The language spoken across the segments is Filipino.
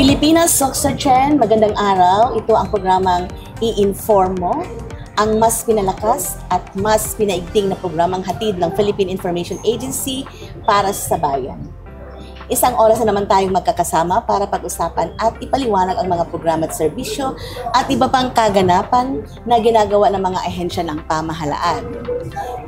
Pilipinas Soksachen, magandang araw. Ito ang programang i-inform mo, ang mas pinalakas at mas pinaigting na programang hatid ng Philippine Information Agency para sa bayan. Isang oras na naman tayong magkakasama para pag-usapan at ipaliwanag ang mga programa at serbisyo at iba pang kaganapan na ginagawa ng mga ahensya ng pamahalaan.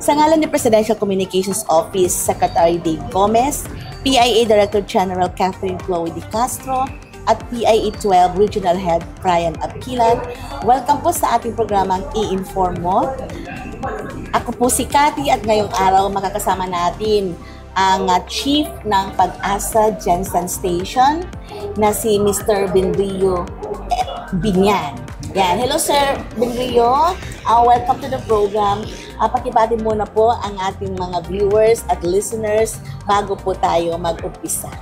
Sa ngalan ni Presidential Communications Office Secretary Dave Gomez, PIA Director General Catherine Chloe De Castro, at PIA 12 Regional Head Brian Abquilan, welcome po sa ating programang i-inform mo. Ako po si Cathy at ngayong araw makakasama natin ang Chief ng Pag-asa Gensan Station na si Mr. Benrio Binyan. Yan. Hello Sir Benrio, welcome to the program. Pakibati muna po ang ating mga viewers at listeners bago po tayo mag-umpisa.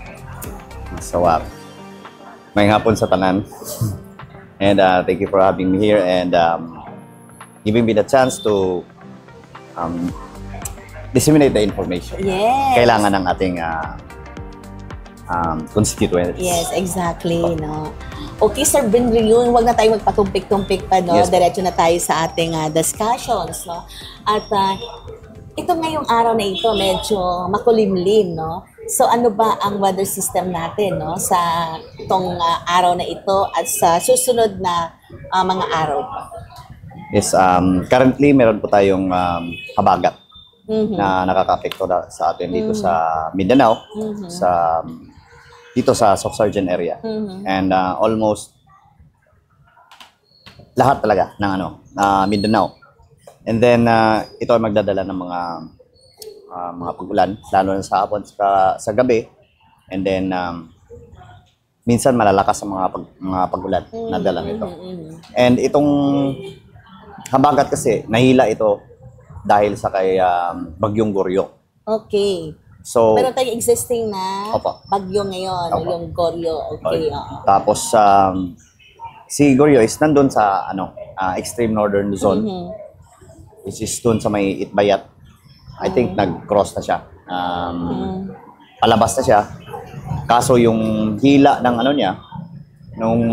May hapon sa tanan. And thank you for having me here and giving me the chance to disseminate the information. Yes. Kailangan ng ating constituents. Yes, exactly. No? Okay, Sir Benrio, huwag na tayo magpatumpik-tumpik pa. No? Yes. Diretso na tayo sa ating discussions. No? At ito ngayong araw na ito, medyo makulimlim. No? So ano ba ang weather system natin no? Sa itong araw na ito at sa susunod na mga araw pa? Yes, currently meron po tayong habagat na nakaka-apekto sa atin dito sa Mindanao, dito sa Soksachen area. And almost lahat talaga ng Mindanao. And then ito ay magdadala ng mga pag-ulan, lalo na sa hapon, sa gabi. And then minsan malalakas ang mga pag-ulan na dala nito. And itong habagat kasi nahila ito dahil sa kay Bagyong Goryo. Okay. So, meron tayong existing na bagyo ngayon, yung Goryo. Okay. Tapos si Goryo is nandun sa extreme northern zone, which is dun sa may Itbayat. I think nag-cross na siya. Palabas na siya. Kaso yung hila ng nung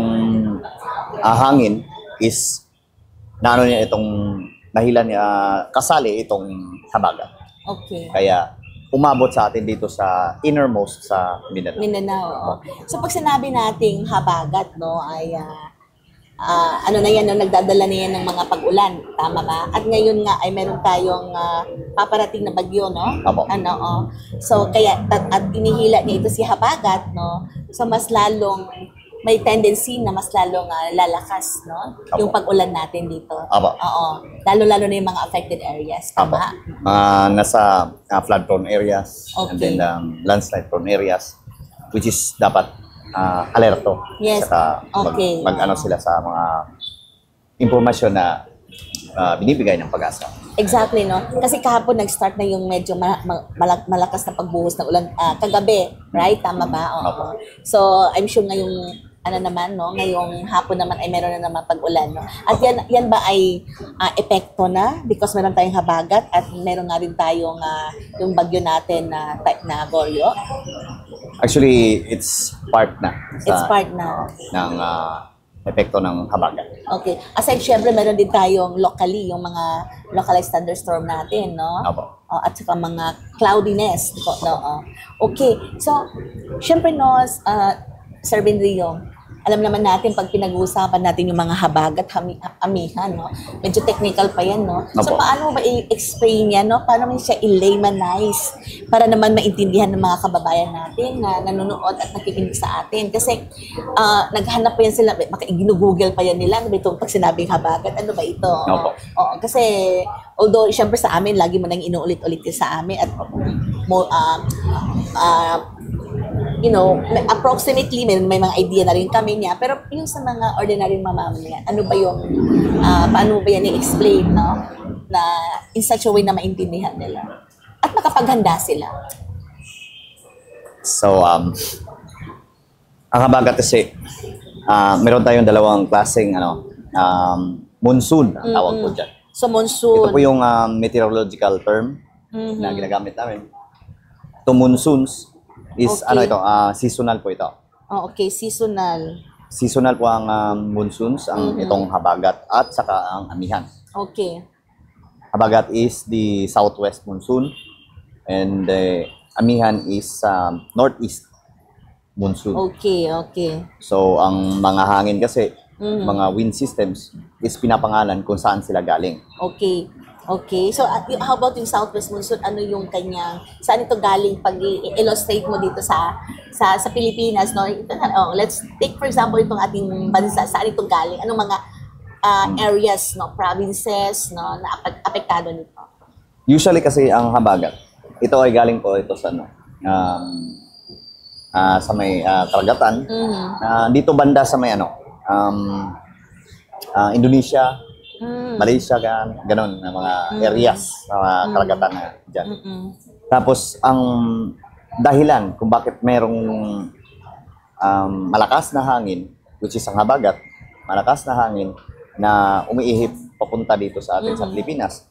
hangin is niya itong nahila niya, kasali itong habagat. Okay. Kaya umabot sa atin dito sa innermost sa Mindanao. Mindanao. So pag sinabi nating habagat, no, ay na yan, no, nagdadala na yan ng mga pag-ulan, tama ba? At ngayon nga ay meron tayong paparating na bagyo, no? So kaya at inihila niya ito si habagat, no? So mas lalong may tendency na mas lalong lalakas, no? Yung pag-ulan natin dito. Oo. Lalo-lalo na yung mga affected areas, tama? Nasa flood-prone areas, and then landslide-prone areas, which is dapat alerto. Yes. Saka mag-ano sila sa mga impormasyon na binibigay ng Pag-asa. Exactly, no? Kasi kahapon nag-start na yung medyo malakas na pagbuhos ng ulan kagabi, right? Tama ba? Oo. So, I'm sure ngayong ngayong hapon naman ay meron na naman pag-ulan, no? At yan ba ay epekto na because meron tayong habagat at meron nga rin tayong yung bagyo natin na Goryo? Actually, it's part na. It's part na. Ng epekto ng habagat. Okay. Aside, syempre, meron din tayong locally, yung mga localized thunderstorm natin, no? At saka mga cloudiness. No? Okay. So, syempre, no, Sir Benrio, alam naman natin pag pinag-uusapan natin yung mga habagat, amihan, no? Medyo technical pa yan, no? So, paano ba i-explain yan, no? Paano mo siya i-laymanize para naman maintindihan ng mga kababayan natin na nanonood at nakikinig sa atin? Kasi naghanap pa yan sila, baka i-google pa yan nila itong pag sinabing habagat, ano ba ito? Kasi although, syempre sa amin, lagi mo nang inuulit-ulit sa amin at approximately may mga idea na rin kami niya, pero yung sa mga ordinary mamamayan, ano ba yung paano ba yan i-explain, no? Na in such a way na maintindihan nila at makapaghanda sila. So ang habagat kasi meron tayong dalawang klaseng monsoon ang tawag po dyan. So monsoon, ito po yung meteorological term na ginagamit namin. Ito monsoons is seasonal po ito. Oh, okay, seasonal. Seasonal po ang monsoons, ang itong habagat at saka ang amihan. Okay. Habagat is the southwest monsoon and the amihan is northeast monsoon. Okay, okay. So, ang mga hangin kasi, mga wind systems, is pinapangalan kung saan sila galing. Okay. Okay. So, how about yung Southwest Monsoon? Ano yung kanyang, saan ito galing pag i-illustrate mo dito sa Pilipinas, no? Oh, let's take, for example, itong ating bansa. Saan ito galing? Anong mga areas, no? Provinces, no? Na apektado nito? Usually kasi ang habagat, ito ay galing po ito sa, sa may karagatan. Dito banda sa may Indonesia, Malaysia, ganon na mga areas na mga karagatan na dyan. Tapos ang dahilan kung bakit merong malakas na hangin, which is ang habagat, malakas na hangin na umiihip papunta dito sa atin sa Pilipinas,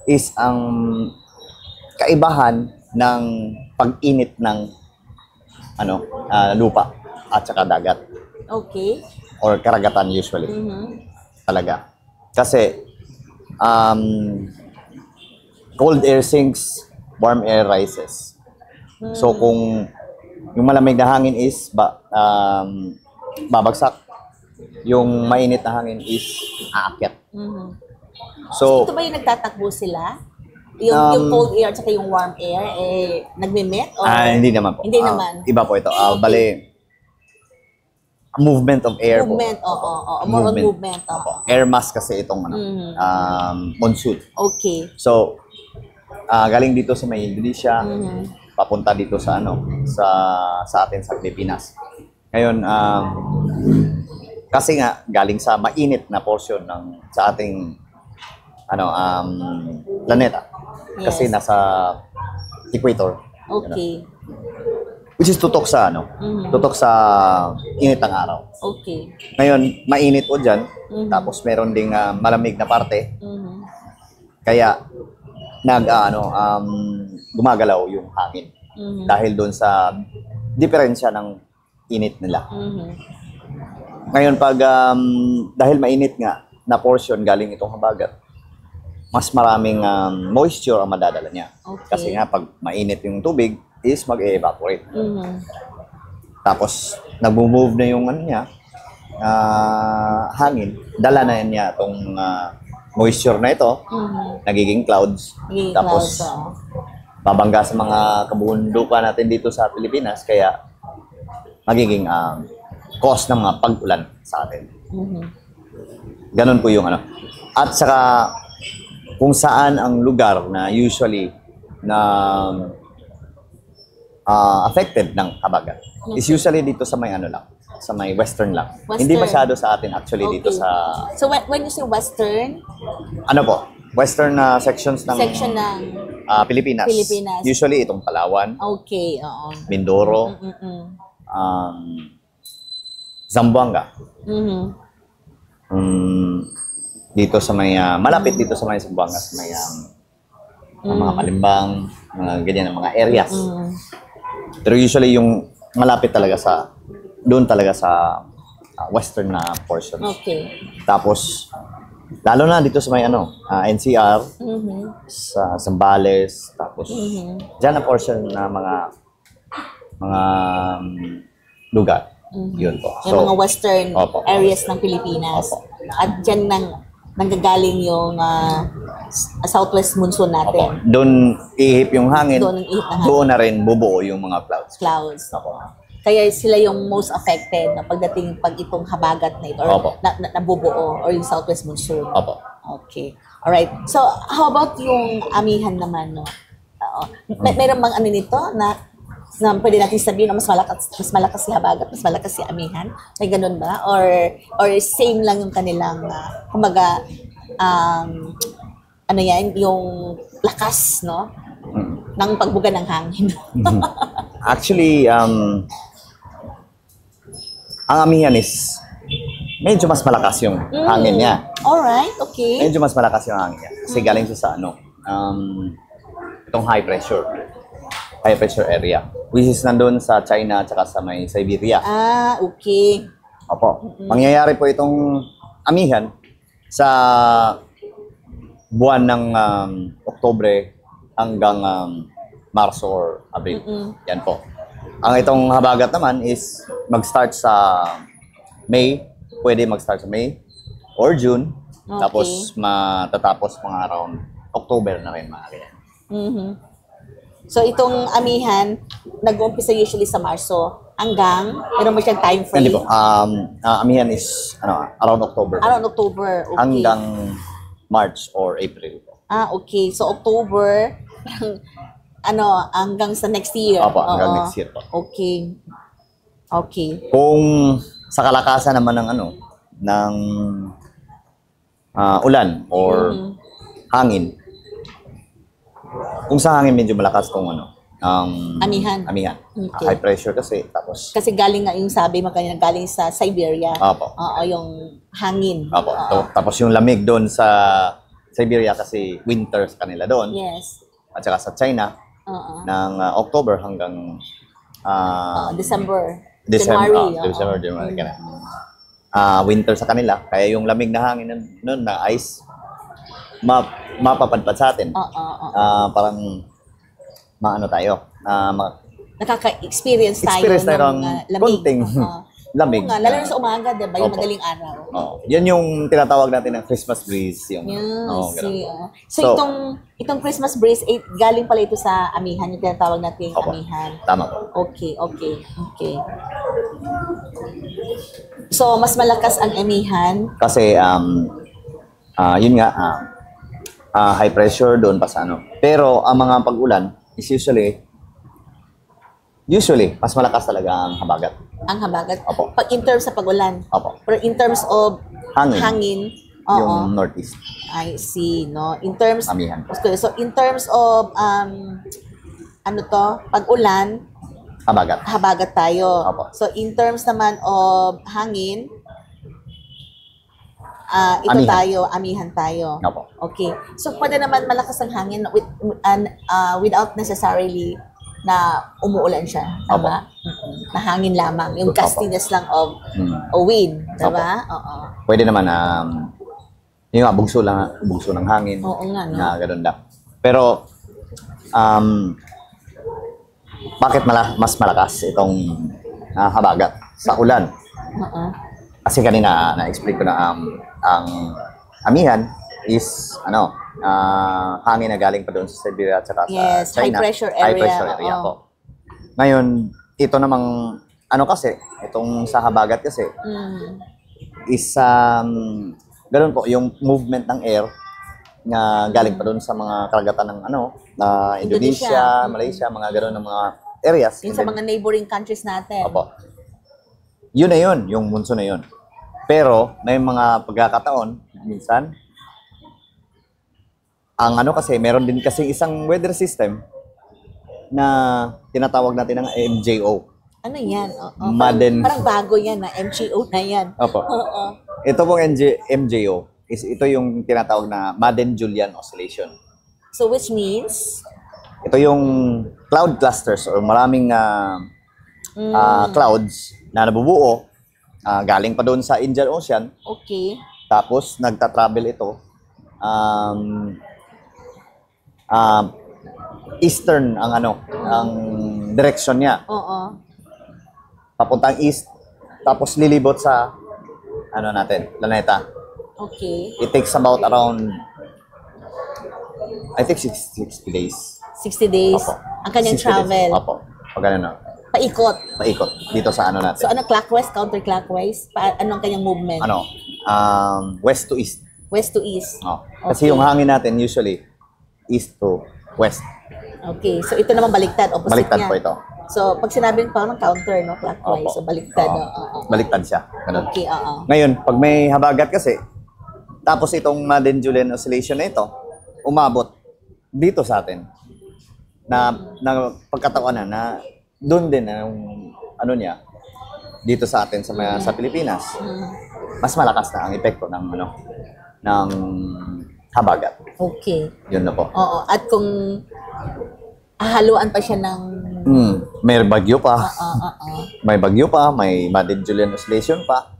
is ang kaibahan ng pag-init ng lupa at saka dagat. Okay. Or karagatan usually. Talaga. Kasi cold air sinks, warm air rises. So kung yung malamig na hangin is babagsak, yung mainit na hangin is aakyat. So ito ba yung nagtatakbo sila? Yung cold air at saka yung warm air, nagme-met? Hindi naman po. Hindi naman. Iba po ito. Okay. Bale, movement of air movement, po. More on movement. Air mass kasi itong monsoon. Okay. So, galing dito sa may Indonesia, papunta dito sa sa atin sa Pilipinas. Ngayon, kasi nga galing sa mainit na portion ng sa ating planeta. Kasi nasa equator. Okay. Which is tutok sa tutok sa init ng araw. Okay. Ngayon, mainit po diyan, tapos meron ding malamig na parte. Kaya gumagalaw yung hangin. Dahil doon sa diferensya ng init nila. Ngayon pag dahil mainit nga na portion galing itong habagat, mas maraming moisture ang madadala niya. Okay. Kasi nga pag mainit yung tubig is mag-evaporate. Tapos nagmo-move na yung hangin, dala na niya itong moisture na ito, nagiging clouds. Tapos babangga sa mga kabundukan natin dito sa Pilipinas, kaya magiging cause ng mga pag-ulan sa atin. Ganun po yung At saka kung saan ang lugar na usually na affected ng habagat is usually dito sa may sa may western lang. Hindi masyado sa atin actually dito sa... So when you say western? Western sections ng Pilipinas. Usually itong Palawan. Okay, oo. Mindoro. Zamboanga. Dito sa may malapit dito sa may Zamboanga, sa may mga Palimbang, mga ganyan mga areas. Pero usually yung malapit talaga doon talaga sa western na portion. Okay. Tapos lalo na dito sa may NCR, sa Zambales, tapos diyan na portion na mga lugar. Yun po. Yung mga western areas ng Pilipinas. At dyan nanggagaling yung southwest monsoon natin. Doon ihip yung hangin. Doon na rin bubuo yung mga clouds. Kaya sila yung most affected na pagdating pag itong habagat na ito or nabubuo or yung southwest monsoon. Okay. Alright. So, how about yung amihan naman, no? Meron bang nito na pwede natin sabihin na mas malakas si habagat, mas malakas si amihan? May ganun ba? Or same lang yung kanilang, kumbaga, yung lakas, no? Ng pagbuga ng hangin. Actually, ang amihan is medyo mas malakas yung hangin niya. Alright, okay. Medyo mas malakas yung hangin niya. Kasi galing siya sa itong high pressure area. which is nandun sa China at saka sa may Siberia. Ah, okay. Opo. Mangyayari po itong amihan sa buwan ng Oktubre hanggang Marso or Abril. Yan po. Ang itong habagat naman is mag-start sa May. Pwede mag-start sa May or June. Okay. Tapos matatapos mga around October na rin mga ganyan. So itong amihan, nag-uumpisa usually sa Marso hanggang, meron mo siyang time frame? Hindi po. Amihan is around October. Around October, okay. Hanggang March or April. Ah, okay. So October, hanggang sa next year? Opo, hanggang next year po. Okay. Okay. Kung sa kalakasan naman ng ng ulan or hangin. Kung sa hangin medyo malakas tong Amihan. Okay. High pressure kasi tapos Kasi galing nga yung sabi mo kanina, galing sa Siberia. Opo. Oo, yung hangin. Opo. Tapos yung lamig doon sa Siberia kasi winter sa kanila doon. Yes. At saka sa China ng October hanggang December. January, January. Winter sa kanila. Kaya yung lamig na hangin noon na ice mapapadpad sa atin. Parang tayo. Nakaka-experience tayo ng lamig. konting lamig. Oo nga, lalo na sa umaga, diba? Yung Opo. madaling araw. Yan yung tinatawag natin ng Christmas breeze. Yung, ganun. So itong Christmas breeze, galing pala ito sa amihan, yung tinatawag natin Opo. amihan. Tama po. Okay. So, mas malakas ang amihan. Kasi, yun nga, high pressure doon pa sa Pero, ang mga pag-ulan is usually, mas malakas talaga ang habagat. Ang habagat. Opo. Pag in terms sa pag-ulan. Opo. Pero in terms of hangin yung northeast. I see, no? In terms, Amihan. so in terms of, pag-ulan, habagat tayo. Opo. So in terms naman of hangin, amihan tayo. Opo. Okay. So pwede naman malakas ang hangin without necessarily na umuulan siya, tama? Na hangin lamang, yung gustiness lang of wind, diba? Oo. Pwede naman yung bugso ng hangin. Oo nga, no? Na ganun lang. Pero bakit mas malakas itong habagat sa ulan? Kasi kanina na-explain ko na ang amihan is hangin na galing pa doon sa Siberia at saka sa China. High pressure area. High pressure area po. Ngayon, ito namang kasi, itong sa habagat kasi is ganun po, yung movement ng air na galing pa doon sa mga karagatan ng Indonesia, Malaysia, mga ganun ng mga areas. Yung sa mga neighboring countries natin. Opo. Yun na yun, yung monsoon na yun. Pero, may mga pagkakataon, minsan, ang kasi, meron din kasi isang weather system na tinatawag natin ng MJO. Ano yan? Parang bago yan na MJO na yan. Opo. Ito pong MJO is ito yung tinatawag na Madden-Julian Oscillation. So which means? Ito yung cloud clusters or maraming clouds na nabubuo galing pa doon sa Indian Ocean. Okay. Tapos nagta-travel ito eastern ang direction niya. Oo. Papuntang east tapos lilibot sa planeta. Okay. It takes about around I think 60 days. 60 days. Opo. Ang kanyang 60 travel. Days. Opo. Pag Paikot. paikot dito sa natin. So clockwise, counterclockwise? Ano ang kanyang movement? West to east. West to east. Oh. Kasi yung hangin natin usually east to west. Okay. So ito naman baliktad, opposite Baliktad niya. po ito. So pag sinabing parang counter, no, clockwise. Opo. So baliktad. Baliktad siya. Ganun. Okay, Ngayon, pag may habagat kasi, tapos itong Madden-Julian Oscillation na ito, umabot dito sa atin. Na pagkataon na doon din ang niya dito sa atin sa Pilipinas. Mas malakas na ang epekto ng ng habagat. Okay. Yun na po. Oo. At kung hahaluan pa siya ng May bagyo pa. Oo. May bagyo pa, may Madrid Julian Oscillation pa.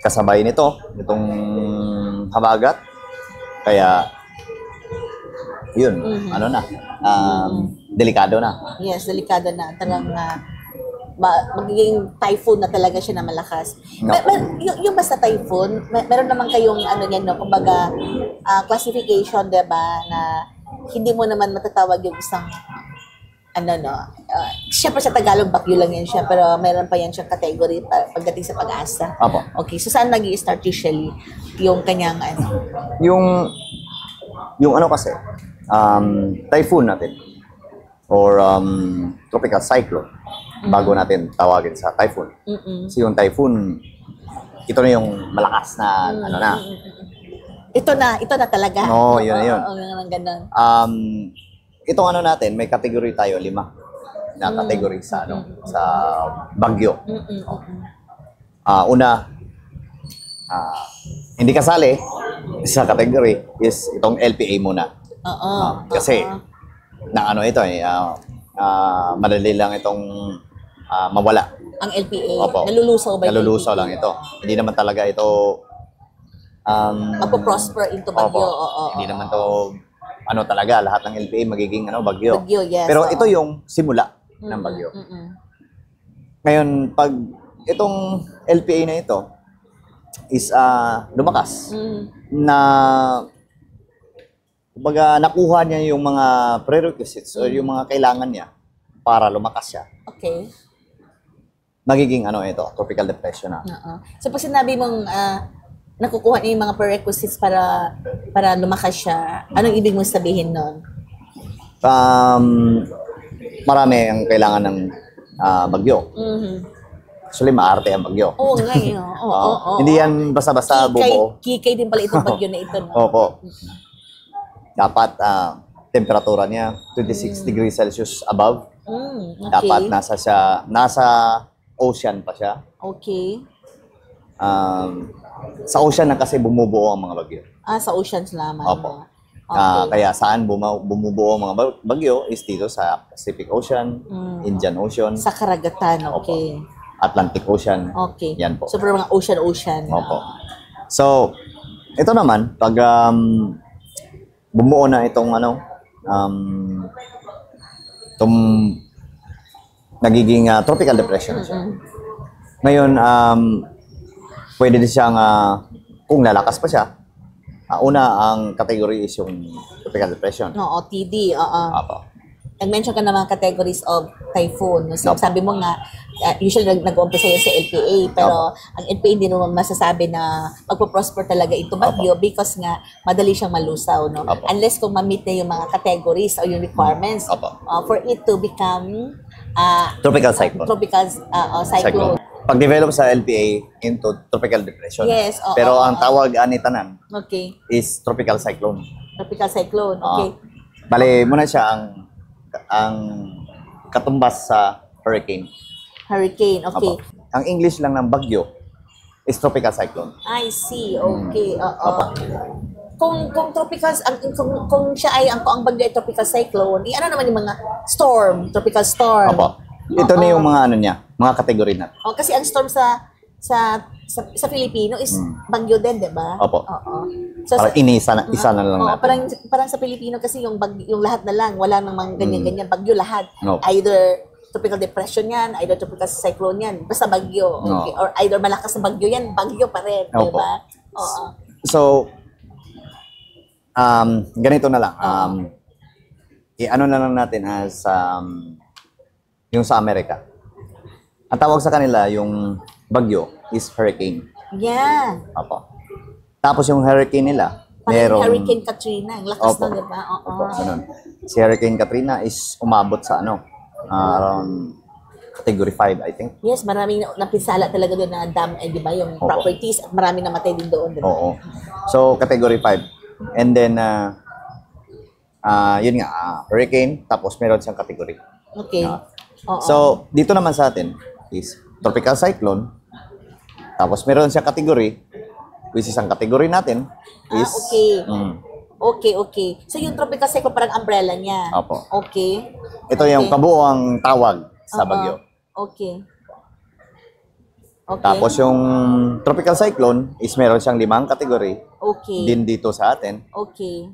Kasabay nito, itong habagat. Kaya, yun, ano na, delikado na. Yes, delikado na. Talagang magiging typhoon na talaga siya na malakas. No. Yung basta typhoon, meron naman kayong ano yan, no? Kumbaga, classification, diba, na hindi mo naman matatawag yung isang siyempre sa Tagalog, bagyo lang yan siya, pero meron pa yan siyang category pagdating sa pag-asa. Apo. Okay, so saan nag-i-start usually yung kanyang Yung ano kasi, typhoon natin, or tropical cyclone, bago natin tawagin sa typhoon. Kasi yung typhoon, ito na yung malakas na, Ito na talaga. Oo, yun na yun. Oo, ganun. Itong ano natin, may category tayo, 5 na category sa sa bagyo. Una, hindi kasali sa category is itong LPA muna. Kasi na ano ito madali lang itong mawala. Ang LPA, Opo. nalulusaw ba yung Nalulusaw LPA? lang ito. Hindi naman talaga ito Magpo-prosper into bagyo. Opo. Hindi naman to talaga lahat ng LPA magiging bagyo. Bagyo, yes. Pero ito yung simula ng bagyo. Ngayon, pag itong LPA na ito is lumakas na kumbaga nakuha niya yung mga prerequisites or yung mga kailangan niya para lumakas siya. Okay. Magiging tropical depression na. So pag sinabi mong nakukuha niya yung mga prerequisites para lumakas siya, anong ibig mong sabihin nun? Marami ang kailangan ng bagyo. Actually, maarte ang bagyo. Oo nga yun. Hindi yan basta-basta bubuo. Kikay din pala itong bagyo na ito. No? Opo. Dapat temperatura niya 26 degrees Celsius above. Okay. Dapat nasa ocean pa siya. Okay. Sa ocean na kasi bumubuo ang mga bagyo. Sa oceans lamang. Opo. Okay. Kaya saan bumubuo ang mga bagyo is dito sa Pacific Ocean, Indian Ocean, Sa karagatan, okay. Atlantic Ocean. Okay. Yan po. So, pero mga ocean. Opo. So, ito naman, pag bumuo na itong itong nagiging tropical depression siya. Ngayon, pwede din siyang, kung lalakas pa siya, una ang category is yung tropical depression. Oo, TD. Opo. Nag-mention ka ng mga categories of typhoon. So, sabi mo nga, usually nag-uumpisa yan sa LPA, pero ang LPA hindi naman masasabi na magpo-prosper talaga ito bagyo because nga madali siyang malusaw, no? Unless kung ma-meet na yung mga categories o yung requirements for it to become Tropical cyclone. Tropical cyclone. Pag-develop sa LPA into tropical depression. Yes, Pero ang tawag ani tanan Okay. is tropical cyclone. Tropical cyclone, okay. Bale, muna siya ang katumbas sa hurricane. Hurricane, okay. Ang English lang ng bagyo is tropical cyclone. I see, okay. Kung tropical, kung siya ay ang bagyo ay tropical cyclone, ano naman yung mga storm, tropical storm? Ito na yung mga mga kategory na. Kasi ang storm sa Filipino is bagyo din, 'di ba? Opo. So, Parang isa na lang natin. parang sa Pilipino kasi yung yung lahat na lang, wala namang ganyan-ganyan, bagyo lahat. Opo. Either tropical depression yan, either tropical cyclone yan, basta bagyo. Okay? Or either malakas na bagyo yan, bagyo pa rin, 'di ba? So, ganito na lang. I-ano na lang natin as yung sa Amerika. Ang tawag sa kanila, yung bagyo is hurricane. Yeah. Opo. Tapos yung hurricane nila, Parang Hurricane Katrina, ang lakas na, di ba? Opo, ganun. Si Hurricane Katrina is umabot sa around category 5, I think. Yes, maraming napisala talaga doon na dam, di ba? Yung properties at maraming namatay din doon. Di ba? Oo. So, category 5. And then, yun nga, hurricane, tapos meron siyang category. Okay. So, dito naman sa atin is tropical cyclone. Tapos meron siyang category, which is ang category natin is... Okay. Okay. So, yung tropical cyclone parang umbrella niya. Opo. Okay. Ito yung kabuuang tawag sa Oo. bagyo. Okay. Okay. Tapos yung tropical cyclone is meron siyang 5 kategory okay. din dito sa atin. Okay.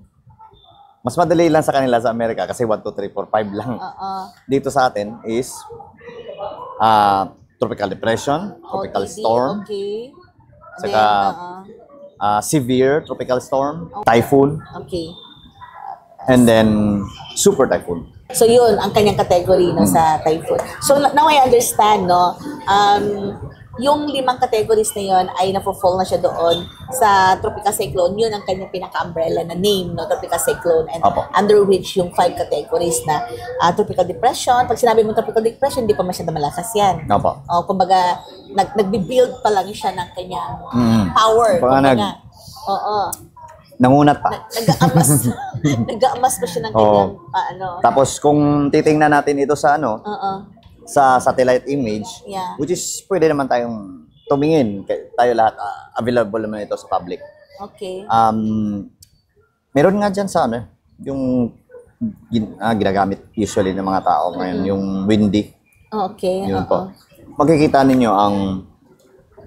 Mas madali lang sa kanila sa Amerika kasi 1, 2, 3, 4, 5 lang. Oo. Dito sa atin is tropical depression, tropical OTD, storm, Okay. saka severe tropical storm, typhoon, Okay. and then super typhoon. So yun ang kanyang category no sa typhoon. So now I understand no. Yung 5 categories na yun ay nafo-fall na siya doon sa tropical cyclone. Yun ang kanyang pinaka-umbrella na name, no, tropical cyclone. And Opo. under which yung 5 categories na tropical depression. Pag sinabi mo tropical depression, hindi pa masyado malakas yan. Opo. O, kumbaga, nagbi-build pa lang siya ng kanyang power. Kumbaga Kumbaga, oo. Nangunat pa. Nag-aamas. Nag-aamas pa siya ng kanyang, Tapos kung titingnan natin ito sa sa satellite image, Yeah. which is pwede naman tayong tumingin, tayo lahat, available naman ito sa public. Okay. Meron nga dyan sa yung ginagamit usually ng mga tao ngayon, yung windy. Okay. Yun po. Makikita ninyo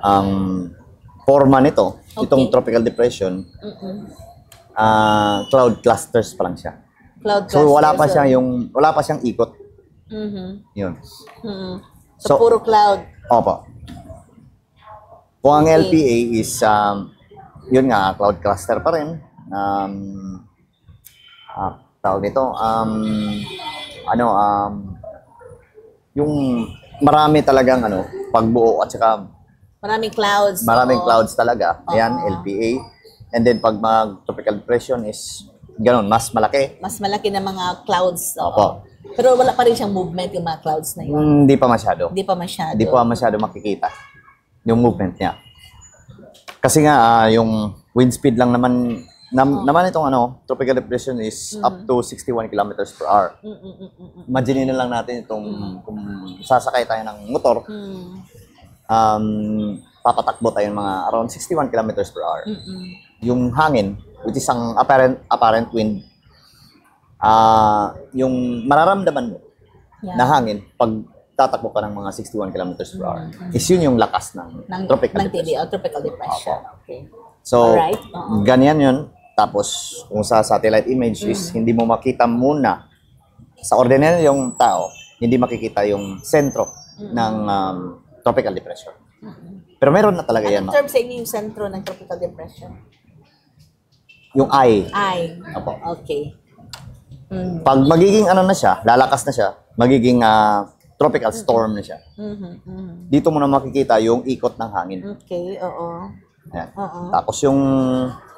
ang forma nito, itong tropical depression, cloud clusters pa lang siya. Cloud So wala pa clusters, siyang ikot. Yun. So, puro cloud. Opo. Kung ang LPA is, yun nga, cloud cluster pa rin. Tawag nito, yung marami talagang pagbuo at saka Maraming clouds. maraming clouds talaga. Ayan, Oo. LPA. And then pag tropical depression is ganun, mas malaki. Mas malaki na mga clouds. Oo. Opo. Pero wala pa rin siyang movement yung mga clouds na yun. Hindi pa masyado. Hindi pa masyado. Hindi pa masyado makikita yung movement niya. Kasi nga, yung wind speed lang naman, naman itong tropical depression is up to 61 kilometers per hour. Imagine na lang natin itong, kung sasakay tayo ng motor, papatakbo tayo mga around 61 kilometers per hour. Yung hangin, which is ang apparent wind, yung mararamdaman mo na hangin pag tatakbo ka ng mga 61 kilometers per hour, is yun yung lakas ng tropical depression. Tropical depression. Okay. So, Alright. ganyan yun. Tapos, kung sa satellite image is hindi mo makita muna, sa ordinary yung tao, hindi makikita yung sentro ng tropical depression. Pero meron na talaga yan. Anong term sa inyo yung sentro ng tropical depression? Yung eye. Ay. Opo. Okay. Pag magiging na siya, lalakas na siya, magiging tropical storm na siya. Dito mo na makikita yung ikot ng hangin. Okay, oo. Ayan. Tapos yung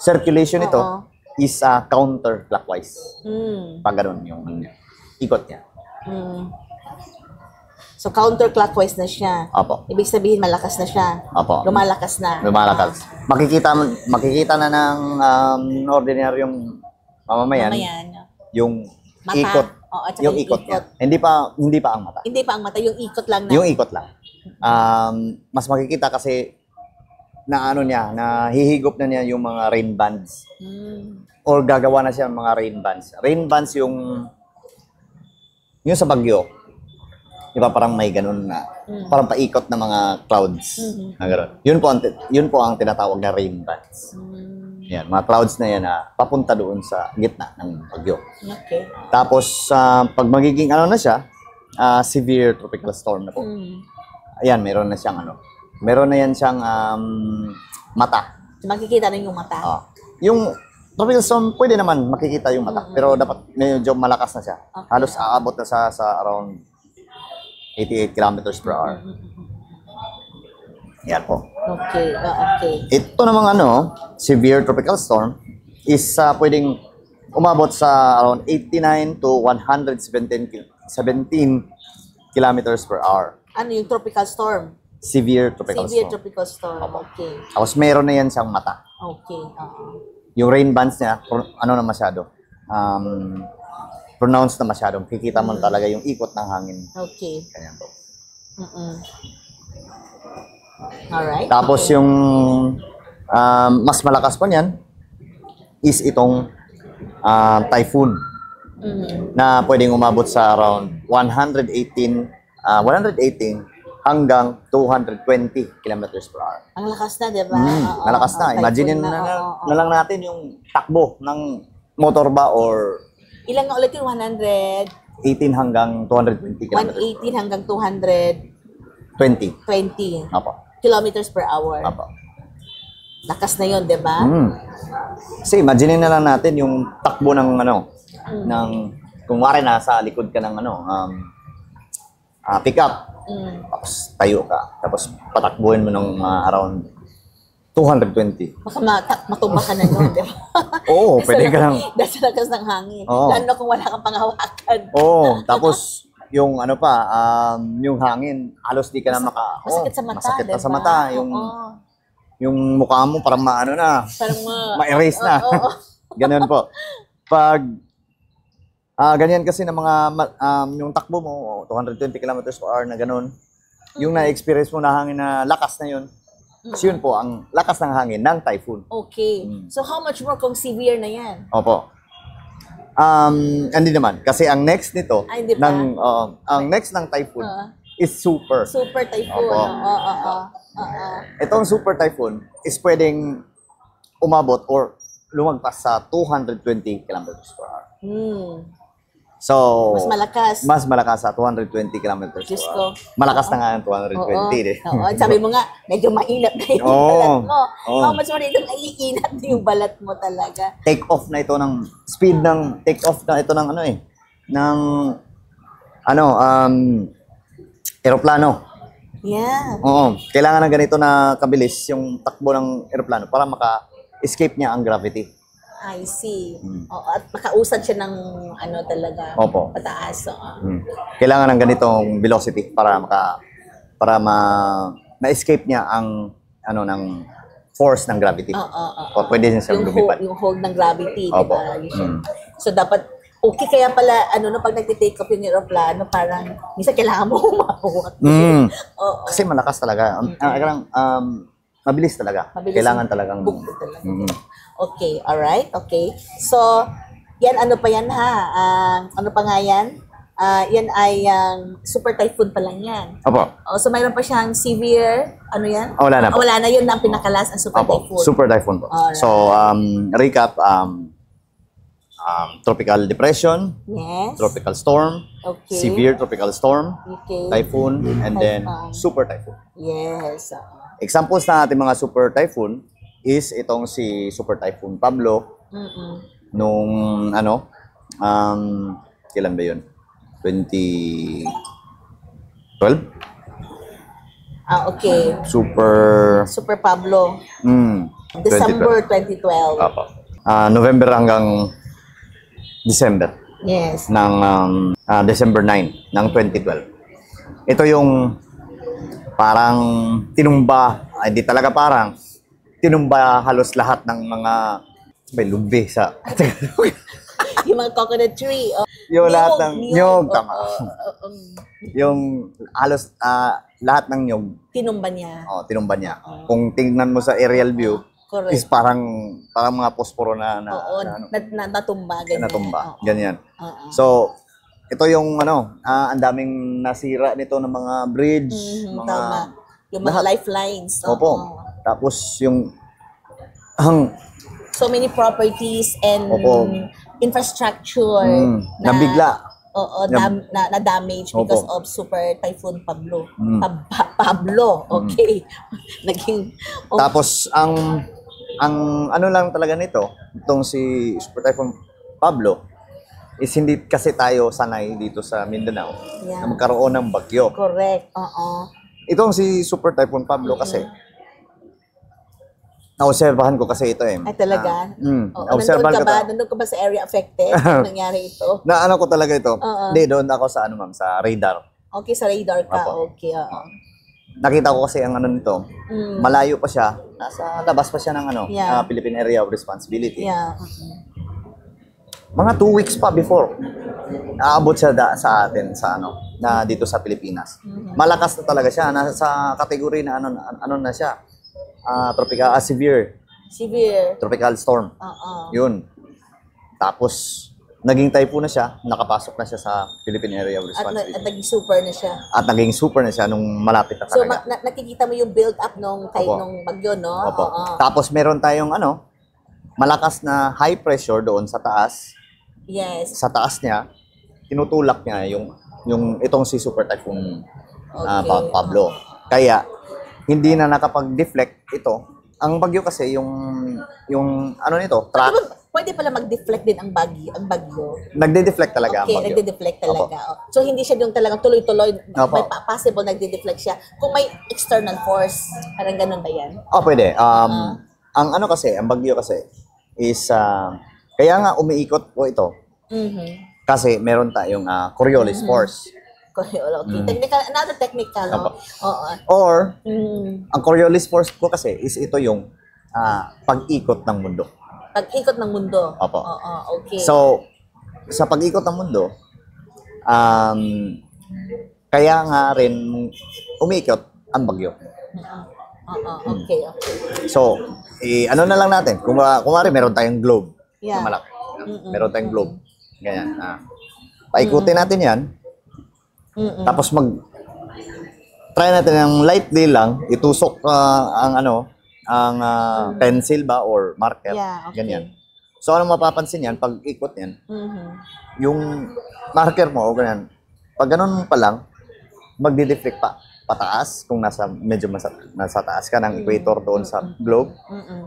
circulation nito is counterclockwise. Pag ganun yung ikot niya. So counterclockwise na siya. Opo. Ibig sabihin malakas na siya. Opo. Lumalakas na. Lumalakas. Makikita na ng ordinaryong mamamayan yung Mata. ikot. At saka Yung ikot niya. Hindi pa ang mata. Hindi pa ang mata, yung ikot lang na. Yung ikot lang. Mas makikita kasi na na hihigop na niya yung mga rain bands. Or gagawa na siya ng mga rain bands. Rain bands yung sa bagyo. Diba parang may ganun na parang paikot na mga clouds. Na ganun. Yun po ang tinatawag na rain bands. Yan, mga clouds na yan na papunta doon sa gitna ng bagyo. Okay. Tapos pag magiging na siya, severe tropical storm na po. Ayan, meron na yan siyang mata. So, makikita rin yung mata. Yung tropical storm, pwede naman makikita yung mata. Pero dapat medyo malakas na siya. Okay. Halos aabot na sa around 88 kilometers per hour. Yan po. Okay. Okay. Ito namang severe tropical storm is pwedeng umabot sa around 89 to 117 kilometers per hour. Ano yung tropical storm? Severe tropical Severe storm. tropical storm. Okay. Tapos meron na yan siyang mata. Okay. Yung rain bands niya, na masyado. Pronounced na masyado. Kikita mo talaga yung ikot ng hangin. Okay. Ganyan po. Alright. Tapos yung mas malakas pa niyan is itong typhoon na pwedeng umabot sa around 118 hanggang 220 kilometers per hour. Ang lakas na, di ba? Malakas na. Imagine typhoon na lang natin yung takbo ng motor ba or Ilan nga ulit yung 100? 18 hanggang 220 kilometers. 118 hanggang 220 20. Apo. kilometers per hour. Apo. Lakas na yon, di ba? Kasi imagine na lang natin yung takbo ng ng kung wari nasa likod ka ng pick up. Tapos tayo ka. Tapos patakbuhin mo ng around 220. Baka matumba ka na nun, di ba? Oo, pwede ka lang. Dahil sa lakas ng hangin. Oo. Lalo na kung wala kang panghawakan. Oo, tapos yung yung hangin, halos di ka na Masakit sa mata, masakit na diba? sa mata. Yung mukha mo parang Parang ma-erase na. Ganun po. Pag ganyan kasi ng mga yung takbo mo, 220 kilometers per hour na ganun, yung na-experience mo na hangin na lakas na yun, so yun po ang lakas ng hangin ng typhoon. Okay. So how much more kung severe na yan? Opo. Hindi naman. Kasi ang next nito, hindi pa? ang next ng typhoon is super. Super typhoon. Opo. Itong super typhoon is pwedeng umabot or lumagpas sa 220 kilometers per hour. So, mas malakas sa 220 kilometers per Diyos hour. ko. Malakas na nga ang 220. Oo. Sabi mo nga, medyo mainat na yung balat mo. How much more ito naiinat na yung balat mo talaga. Take off na ito ng speed ng take off na ito ng eroplano. Yeah. Oo. Kailangan ng ganito na kabilis yung takbo ng eroplano para maka-escape niya ang gravity. I see. At makausad siya ng talaga. Opo. Pataas. Kailangan ng ganitong velocity para ma-escape niya ang ng force ng gravity. O pwede din siyang lumipad. Yung hold ng gravity, di Opo. ba? So dapat okay, kaya pala pag nagte-take off yung aeroplano, parang minsan kailangan mo humawak. Kasi malakas talaga. Mabilis talaga. Kailangan talagang bukod talaga. Okay, alright, okay. So, yan ano pa yan ha? Ano pa nga yan? Yan ay super typhoon pa lang yan. Opo. So, mayroon pa siyang severe, ano yan? Wala na po. Wala na yun na ang pinakalas ang super typhoon. Super typhoon po. Alright. So, recap, tropical depression, Yes. tropical storm, Okay. severe tropical storm, Okay. typhoon, and then Typhoon. super typhoon. Yes. Examples na ating mga super typhoon is itong si Super Typhoon Pablo nung kailan ba yun? 2012? Okay. Super Pablo. 2012. December 2012. Apo. November hanggang December Yes. ng December 9 ng 2012. Ito yung parang hindi talaga parang tinumba halos lahat ng mga may lumbi sa Yung mga coconut tree. yung lahat ng nyog, tama. Yung halos lahat ng nyog Tinumba niya. tinumba niya. Kung tingnan mo sa aerial view, Correct. is parang mga posporo na Natumba. Ganyan. natumba. Ganyan. So, ito yung ang daming nasira nito ng mga bridge, mga Tama. Yung mga lifelines. Opo. Tapos yung So many properties and infrastructure nabigla. na-damage because of Super Typhoon Pablo. Pablo, okay. Naging Tapos ang lang talaga nito, itong si Super Typhoon Pablo is hindi kasi tayo sanay dito sa Mindanao na magkaroon ng bagyo. correct. Itong si Super Typhoon Pablo kasi naobserbahan ko kasi ito eh. Ay talaga? Naobserbahan ko Nandun ka ba sa area affected? Nangyari ito? na ko talaga ito. Hindi, doon ako sa ma'am, sa radar. Okay, sa radar ka. Opo. Okay, Nakita ko kasi ang nito, malayo pa siya, nasa labas pa siya ng Philippine Area of Responsibility. Yeah. Mga 2 weeks pa before, aabot siya sa atin na dito sa Pilipinas. Malakas na talaga siya, nasa kategory na na siya. Severe Severe. tropical storm. Yun. Tapos naging typhoon na siya, nakapasok na siya sa Philippine Area of At Responsibility. naging super na siya. At naging super na siya nung malapit na So, talaga. nakikita mo yung build-up nung Opo. nung bagyo, no? Opo. Oo. Tapos meron tayong malakas na high pressure doon sa taas. Yes. Sa taas niya, tinutulak niya yung itong si Super Typhoon Pablo. Kaya hindi na nakapag-deflect ito. Ang bagyo kasi yung nito, track, Pwede pala mag-deflect din ang bagyo. nagde-deflect talaga ang Okay, bagyo. nagde-deflect talaga. So, hindi siya yung talagang tuloy-tuloy. Opo. May possible nagde-deflect siya. Kung may external force, parang ganun ba yan? Pwede. Ang ang bagyo kasi is kaya nga umiikot po ito Mhm. kasi meron tayong Coriolis force. Okay. Technical, another technical, no? Opo. Oo. Or Mm. ang Coriolis force ko kasi is ito yung pag-ikot ng mundo. Pag-ikot ng mundo. Opo. Oo, okay. So, sa pag-ikot ng mundo, kaya nga rin umiikot ang bagyo. Oo, okay. So, ano na lang natin, kung meron tayong globe Yeah. na malaki. Meron tayong globe. Ganyan. Paikutin natin yan. Tapos try natin ng lightly lang, itusok ang pencil ba or marker. Yeah, okay. Ganyan. So, ano mapapansin yan, pag ikot yan, Mhm. yung marker mo, ganyan, pag ganun pa lang, magdi-deflect pataas kung medyo nasa taas ka ng equator doon sa globe.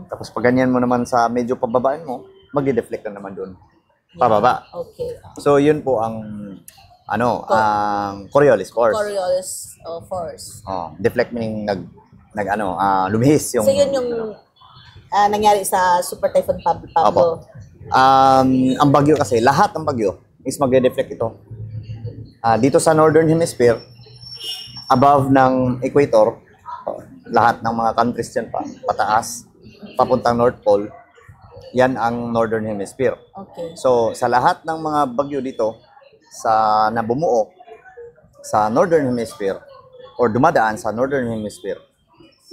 Tapos pag ganyan mo naman sa medyo pababaan mo, magdi-deflect na naman doon pababa. Okay. So yun po ang ang Coriolis force. Coriolis force. Deflect meaning lumihis yung. So yun yung nangyari sa Super Typhoon Pablo. Opo. Ang bagyo kasi, lahat ng bagyo is magde-deflect ito. Dito sa Northern Hemisphere, above ng equator, lahat ng mga countries dyan pataas, papuntang North Pole, yan ang Northern Hemisphere. Okay. So, sa lahat ng mga bagyo dito, na bumuo sa Northern Hemisphere, or dumadaan sa Northern Hemisphere,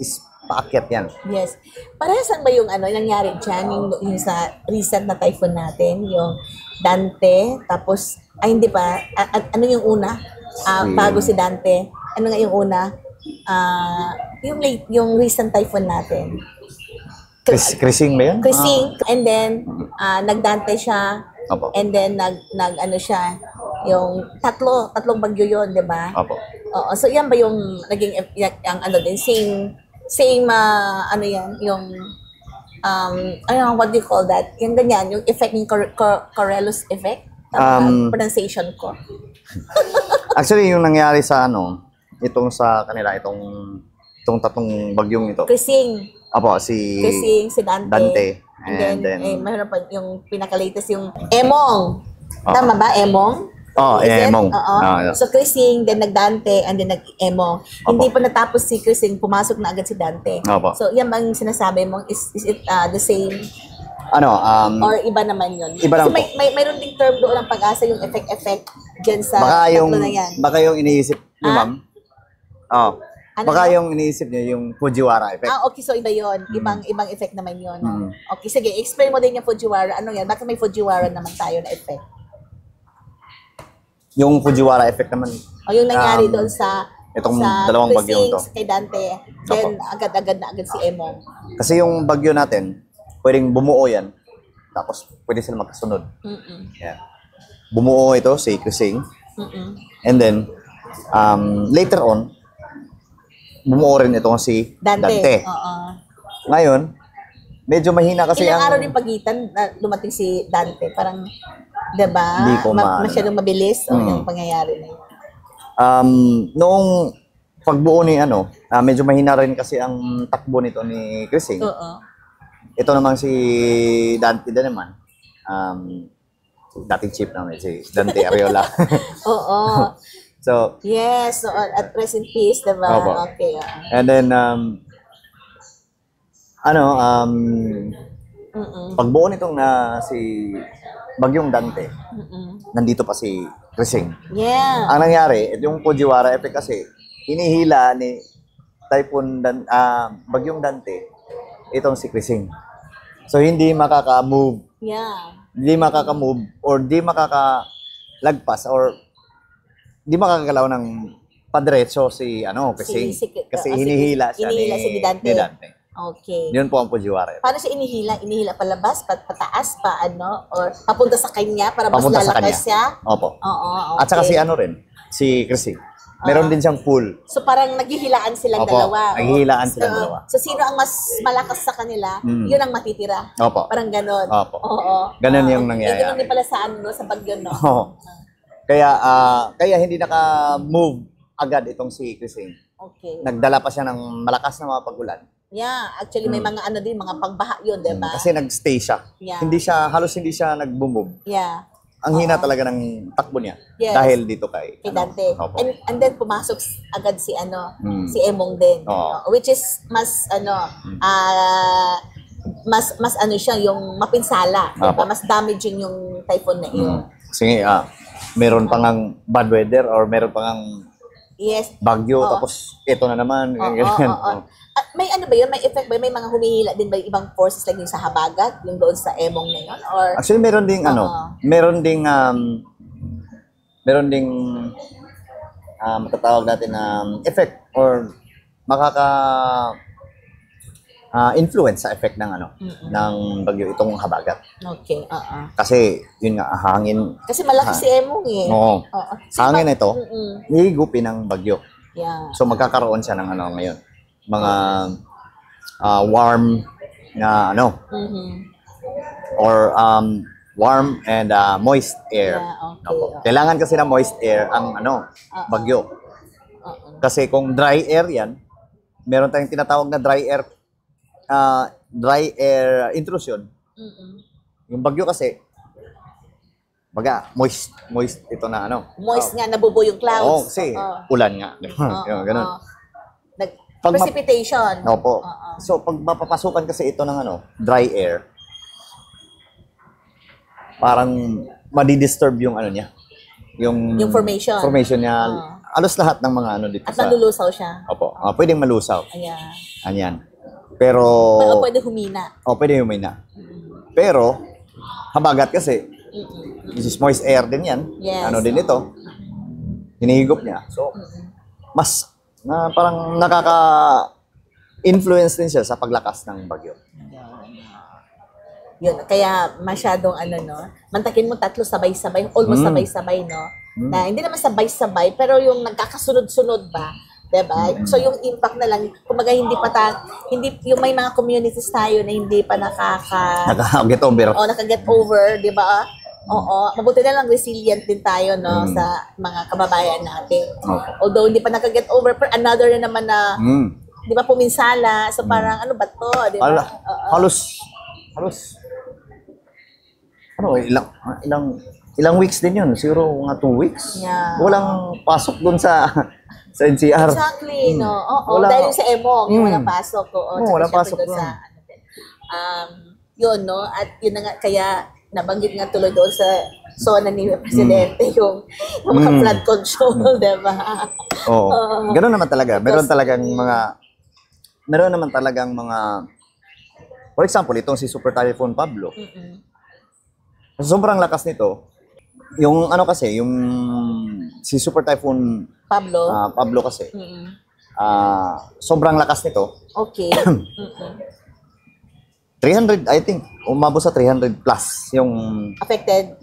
is paakyat yan. Yes. Parehas ba yung nangyari dyan, yung sa recent na typhoon natin, yung Dante, tapos, hindi pa, ano yung una? Bago si Dante, ano nga yung una? Yung recent typhoon natin. Krising ba yun? Krising, and then, nagdante siya, Opo. and then, siya, yung tatlong bagyo yun, di ba? Opo. Oo, so yan ba yung naging, same, yung, what do you call that? Yung ganyan, yung effect ng Coriolis effect? Tama, pronunciation ko. Actually, yung nangyari sa itong sa kanila, itong tatlong bagyong ito. Krising, si Dante. And then, mayroon pa yung pinaka-latest yung Emong. Tama ba, Emong? Is it? Emong. Oo. Yeah. So, Krising, then nag-Dante, and then nag-Emong. Hindi pa natapos si Krising, pumasok na agad si Dante. Opo. So, yan bang sinasabi mo? Is it the same? Or iba naman yun? Iba lang Kasi mayroon ding term doon ang pag-asa, yung effect dyan sa baka tatlo na yan. baka yung iniisip niyo, ma'am. Baka yung iniisip niyo yung Fujiwara effect. Okay, so iba yun. Ibang effect naman yun. Okay, sige, explain mo din yung Fujiwara. Ano yan? Bakit may Fujiwara naman tayo na effect? Yung Fujiwara effect naman. O yung nangyari doon sa dalawang bagyong to. kay Dante, then agad-agad na agad si Emong. Kasi yung bagyo natin, pwedeng bumuo yan. Tapos pwede sila magkasunod. Yeah. Bumuo ito si Krising. And then later on, bumuo rin ito si Dante. Oo. Ngayon, medyo mahina kasi Ilang araw din pagitan na dumating si Dante. Parang, diba? Hindi ko masyadong mabilis yung pangyayari na yun. Noong pagbuo ni medyo mahina rin kasi ang takbo nito ni Krising. Oo. Ito naman si Dante din naman. Dating chief naman si Dante Ariola. Oo. So, yes, so at present peace, diba? Opo. Okay. And then, pagbuo nitong si Bagyong Dante, nandito pa si Krising. Yeah. Ang nangyari, yung Fujiwara effect kasi, hinihila ni Bagyong Dante, itong si Krising. So, hindi makaka-move Yeah. di makaka-move or di makakalagpas or di makakagalaw ng padiretso si kasi hinihila siya ni Dante. ni Dante. Okay. Yun po ang Fujiwara. Paano siya inihila? Inihila palabas, pataas, or papunta sa kanya para mas Papunta sa lalakas kanya. siya? Opo. Oo, okay. At saka si si Chrissy. Meron din siyang pool. So parang naghihilaan silang Opo, dalawa. naghihilaan silang dalawa. So sino ang mas malakas sa kanila, yun ang matitira. Opo. Parang ganon. Opo. Oo. Ganon yung nangyayari. Ganon din pala sa sa bagyo, no? Oo. Kaya hindi naka-move agad itong si Chrissy. Okay. Nagdala pa siya ng malakas na mga pagulan. Yeah, actually may mga mga pagbaha yun, di ba? Kasi nagstay siya. Yeah. Halos hindi siya nag-move. Yeah. Ang hina talaga ng takbo niya. Yes. Dahil dito kay Dante. Opo. And then pumasok agad si si Emong din. Oo. Which is mas mas siya yung mapinsala, di ba? Opo. Mas damaging yung typhoon na yun. Sige, meron pang ang bad weather or meron pang ang Yes. bagyo, Oo. tapos ito na naman. Oo, ganyan. oo. May ba yun? May effect ba? May mga humihila din ba yung ibang forces like yung sa habagat, yung doon sa Emong na yun? Or Actually, meron ding matatawag natin na effect or influence sa effect ng ng bagyo itong habagat. okay, Kasi yun nga hangin. Kasi malaki si Emong eh. Oo. Oo. Hangin na ito, Mm-mm. hihigupin ng bagyo. Yeah. So magkakaroon siya ng ngayon. Mga warm na Mhm. or warm and moist air. Yeah, okay. Opo. Kailangan kasi ng moist air ang bagyo. Oo. Kasi kung dry air 'yan, meron tayong tinatawag na dry air intrusion. Mm-mm. Yung bagyo kasi moist ito na Moist nga nabubuo yung clouds. Oo, kasi ulan nga. Yung ganun. Precipitation. Opo. Oo. So pag mapapasukan kasi ito ng dry air, parang madidisturb yung niya. Yung formation. Formation niya. Alos lahat ng mga dito At nalulusaw siya. Opo. Pwedeng malusaw. Ayan. Anyan. Pero Pwede humina. pwede humina. Pero habagat kasi this is moist air din 'yan. Yes. Din ito. Hinihigop niya. So mas parang nakaka-influence din siya sa paglakas ng bagyo. Yun, kaya masyadong mantakin mo tatlo sabay-sabay, almost sabay-sabay, no? Na hindi naman sabay-sabay, pero yung nagkakasunod-sunod ba, 'di ba? So yung impact na lang, kumbaga hindi yung may mga communities tayo na hindi pa Naka-get over. naka-get over, 'di ba? Oo, mabuti na lang resilient din tayo sa mga kababayan natin. Okay. Although hindi pa naka-get over, pero another na naman na 'di ba puminsala, so parang ano ba 'to, 'di ba? Halos ilang weeks din yun. Siguro mga 2 weeks. Yeah. Walang pasok dun sa NCR. Exactly, no. Oo, dahil sa Emong, yung walang pasok. Walang pasok doon doon. Yun, no? At yun na nga, kaya nabanggit nga tuloy doon sa zona ni Presidente yung mga flood control, diba? Oo. Ganun naman talaga. Meron naman talagang mga for example, itong si Super Typhoon Pablo. Sobrang lakas nito. Yung yung si Super Typhoon Pablo kasi sobrang lakas nito. Okay. 300, I think, umabot sa 300 plus yung Affected?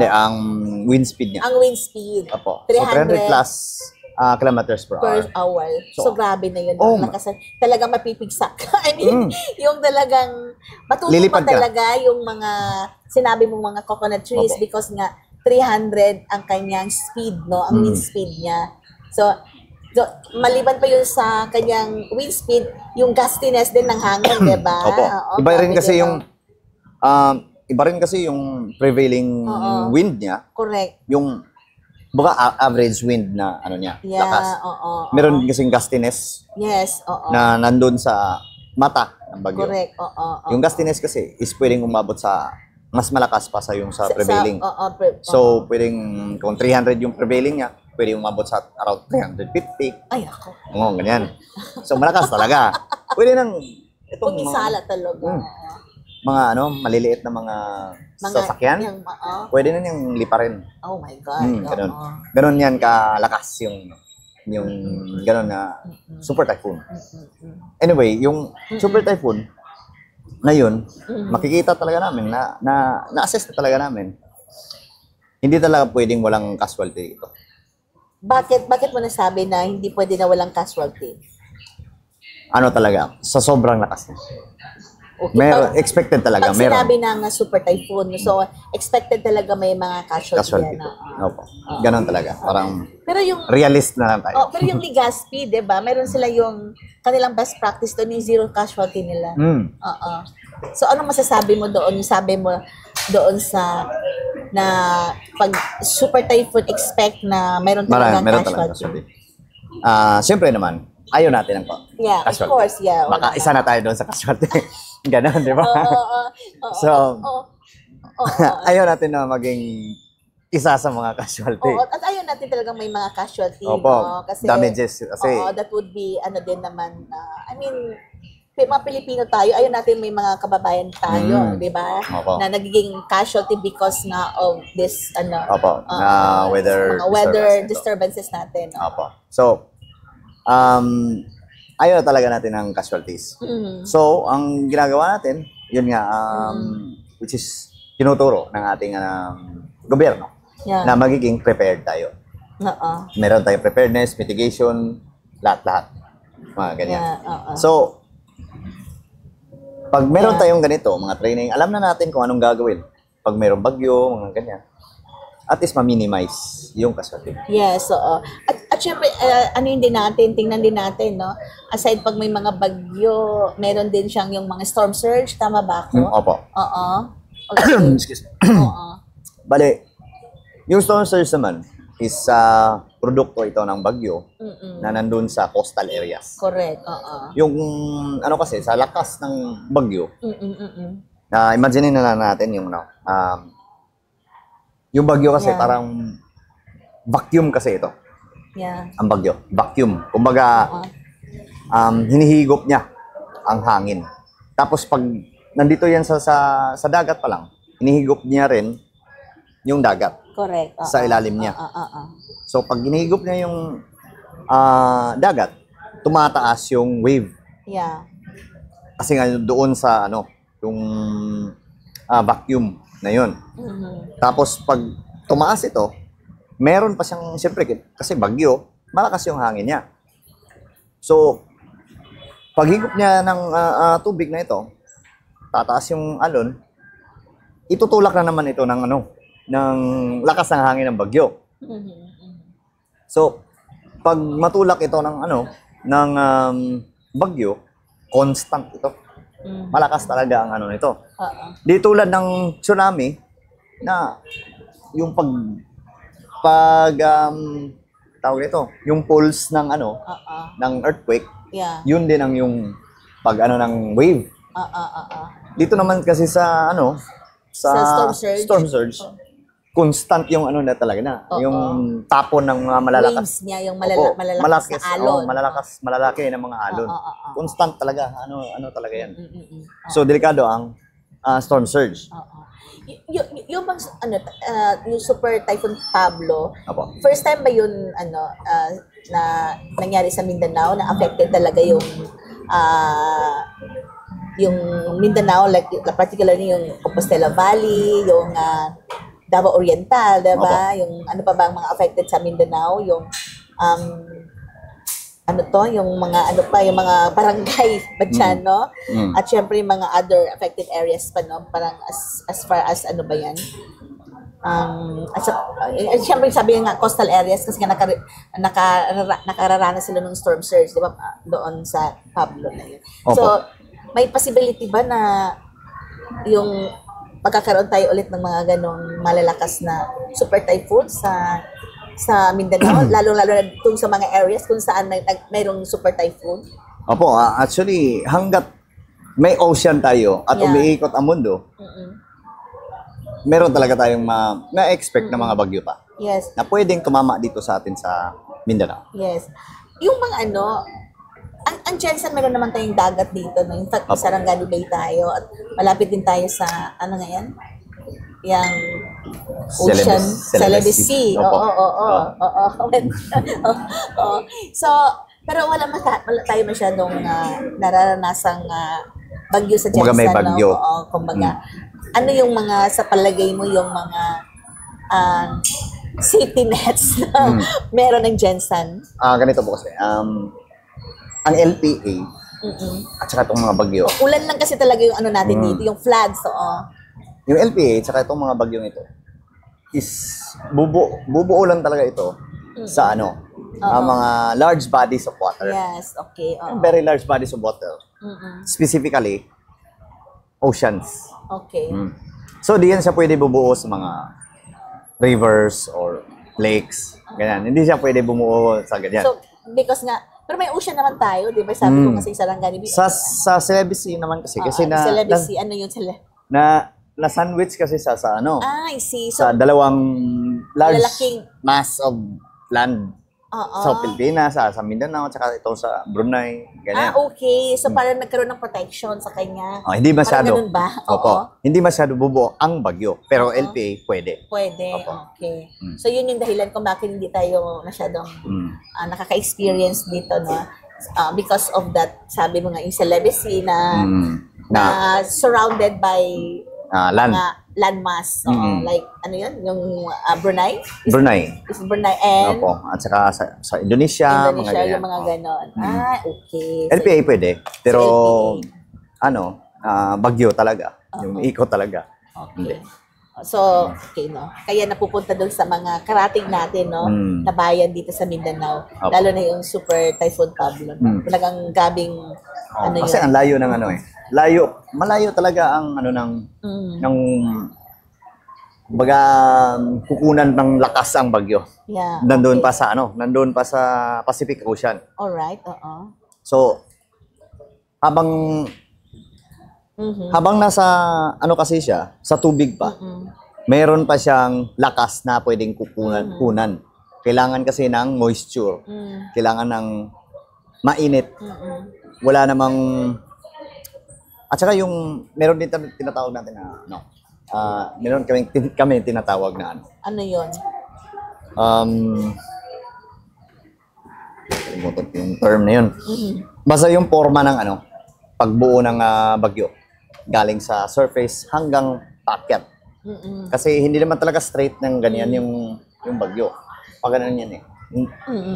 ang wind speed niya. Ang wind speed. Opo. So 300 plus kilometers per hour. So grabe na yun. Oh, Lakas, talagang mapipigsak. I mean, yung talagang matutupad talaga yung mga sinabi mong mga coconut trees because nga 300 ang kanyang speed, no? Ang wind speed niya. So maliban pa yun sa kanyang wind speed, yung gustiness din ng hangin, di ba? Opo. Iba rin kasi yung prevailing wind niya. Correct. Yung average wind na niya, Yeah, lakas. oo. Meron kasing gustiness Yes, oo. na nandun sa mata ng bagyo. Correct, oo. Yung gustiness kasi is pwedeng umabot sa mas malakas pa sa prevailing. So, pwedeng kung 300 yung prevailing niya, pwedeng umabot sa around 350. Ay, ako. Oo, ganyan. So, malakas talaga. Pwede nang Pumisala talaga. mga maliliit na mga sasakyan, pwede na niyang liparin. Oh my God. Ganun. Ganun yan kalakas yung ganun na super typhoon. Anyway, yung super typhoon na yun, makikita talaga namin na-assess na talaga namin. Hindi talaga pwedeng walang casualty ito. Bakit mo nasabi na hindi pwede na walang casualty? Ano talaga, sa sobrang lakas niya. Okay, expected talaga. Pag sinabi ng super typhoon, so expected talaga may mga casualty. Opo. Ganon talaga. Parang pero yung realist na lang tayo. pero yung Legazpi, 'di ba? Meron sila yung kanilang best practice doon, yung zero casualty nila. So ano masasabi mo doon? Yung sabi mo doon sa na pag super typhoon expect na meron talagang casualty. Siyempre naman, ayaw natin ang casualty. Of course, yeah. Baka isa na tayo doon sa casualty. Ganon, di ba? So, ayaw natin na maging isa sa mga casualty. At ayaw natin talagang may mga casualty. Opo, kasi, damages. Kasi, that would be, din naman, I mean, mga Pilipino tayo, ayaw natin may mga kababayan tayo, di ba? Na nagiging casualty because na of this, weather disturbances natin. Opo. So, ayaw talaga natin ng casualties. So, ang ginagawa natin, yun nga, which is tinuturo ng ating gobyerno na magiging prepared tayo. Meron tayong preparedness, mitigation, lahat-lahat. Mga ganyan. So, pag meron tayong ganito, mga training, alam na natin kung anong gagawin. Pag mayroong bagyo, mga ganyan. At least ma-minimize yung casualty. Yes, oo. At syempre, tingnan din natin, no? Aside pag may mga bagyo, meron din siyang yung mga storm surge, tama ba ako? Opo. Oo. Okay. Excuse me. Bale, yung storm surge naman is produkto ito ng bagyo na nandun sa coastal areas. Correct, oo. Yung, kasi, sa lakas ng bagyo, imagine na natin yung bagyo kasi parang vacuum kasi ito. Yeah. Ang bagyo, vacuum. Kumbaga, hinihigop niya ang hangin. Tapos pag nandito yan sa dagat pa lang, hinihigop niya rin yung dagat. Correct. Sa ilalim niya. So pag hinihigop niya yung dagat, tumataas yung wave. Yeah. Kasi nga doon sa yung vacuum na yun. Tapos pag tumaas ito, meron pa siyang, siyempre, kasi bagyo, malakas yung hangin niya. So, paghigop niya ng tubig na ito, tataas yung alon, itutulak na naman ito ng lakas ng hangin ng bagyo. So, pag matulak ito ng bagyo, constant ito. Malakas talaga ang nito. Di tulad ng tsunami na yung tawag ito, yung pulse ng ng earthquake, yun din ang yung ng wave. Dito naman kasi sa sa storm surge, constant yung na talaga na, yung tapon ng mga malalakas. Waves niya, yung malalakas na alon. Malalaki ng mga alon. Constant talaga, talaga yan. So, delikado ang storm surge. Yung yung Super Typhoon Pablo, first time ba yun, na nangyari sa Mindanao, na affected talaga yung Mindanao, like particularly yung Compostela Valley, yung Davao Oriental, diba? Yung pa ba ang mga affected sa Mindanao, yung yung mga yung mga barangay ba dyan, no? At syempre yung mga other affected areas pa, no? Parang as far as ba yan? Syempre sabi nga coastal areas kasi nga nakararanas sila ng storm surge, di ba? Doon sa Pablo na yun. So, may possibility ba na yung magkakaroon tayo ulit ng mga ganong malalakas na super typhoon sa Mindanao, lalo-lalo na itong sa mga areas kung saan mayroong super typhoon? Opo, actually, hanggat may ocean tayo at umiikot ang mundo, meron talaga tayong na-expect na mga bagyo pa. Yes. Na pwedeng tumama dito sa atin sa Mindanao. Yes. Yung mga ang Jensen, meron naman tayong dagat dito. No? In fact, sa Sarangani Bay tayo. At malapit din tayo sa, ano nga yan? Yang Ocean, Celebes Sea. Oo. So, pero wala tayo masyadong nararanasang bagyo sa Jensen. Kumbaga may bagyo. No? Oo, kumbaga. Ano yung mga, sa palagay mo, yung mga safety nets na meron ng Jensen? Ganito po kasi. Ang LPA at saka itong mga bagyo. Ulan lang kasi talaga yung ano natin dito, yung floods. Yung LPA at saka itong mga bagyong ito is bubuo lang talaga ito sa mga large bodies of water. Yes, okay. Very large bodies of water. Specifically, oceans. Okay. So, diyan siya pwede bubuo sa mga rivers or lakes. Ganyan. Hindi siya pwede bumuo sa ganyan. So, because nga, pero may ocean naman tayo, di ba? Sabi ko kasi Sarangani Bay. Sa Celebes Sea naman kasi. Celebes Sea, ano yun sila? Na sandwich kasi sa I see. So, sa dalawang large lalaking mass of land sa Pilipinas, sa Mindanao, at saka ito sa Brunei. Ganyan. Okay. So, parang nagkaroon ng protection sa kanya. Hindi masyado. Parang ganun ba? Opo. Hindi masyado bubuo ang bagyo. Pero LPA, pwede. Pwede. Opo. Okay. So, yun yung dahilan kung bakit hindi tayo masyadong nakaka-experience dito, no? Because of that, sabi mo nga, yung Celebes Sea na surrounded by land. Landmass. So, like, ano yun? Yung Brunei? Brunei. Is Brunei and Opo. At saka sa Indonesia, mga ganyan. yung mga ganon. Okay. LPA pwede. Pero, LPA. bagyo talaga. Yung iko talaga. Okay. So, okay, no? Kaya napupunta doon sa mga karating natin, no? Na bayan dito sa Mindanao. Lalo na yung Super Typhoon Pablo. Talagang gabing, kasi ang layo ng malayo talaga ang ng baga kukunan ng lakas ang bagyo. Yeah. Nandoon pa sa Pacific Ocean. All right. So habang nasa kasi siya sa tubig pa. Meron pa siyang lakas na pwedeng kukunan. Kailangan kasi ng moisture. Kailangan ng mainit. Wala namang at saka yung meron din tinatawag natin na meron kami tinatawag na ano yun? Yung term na yun. Basta yung forma ng pagbuo ng bagyo galing sa surface hanggang paakyat. Kasi hindi naman talaga straight ng ganyan yung bagyo. Pag ganun yan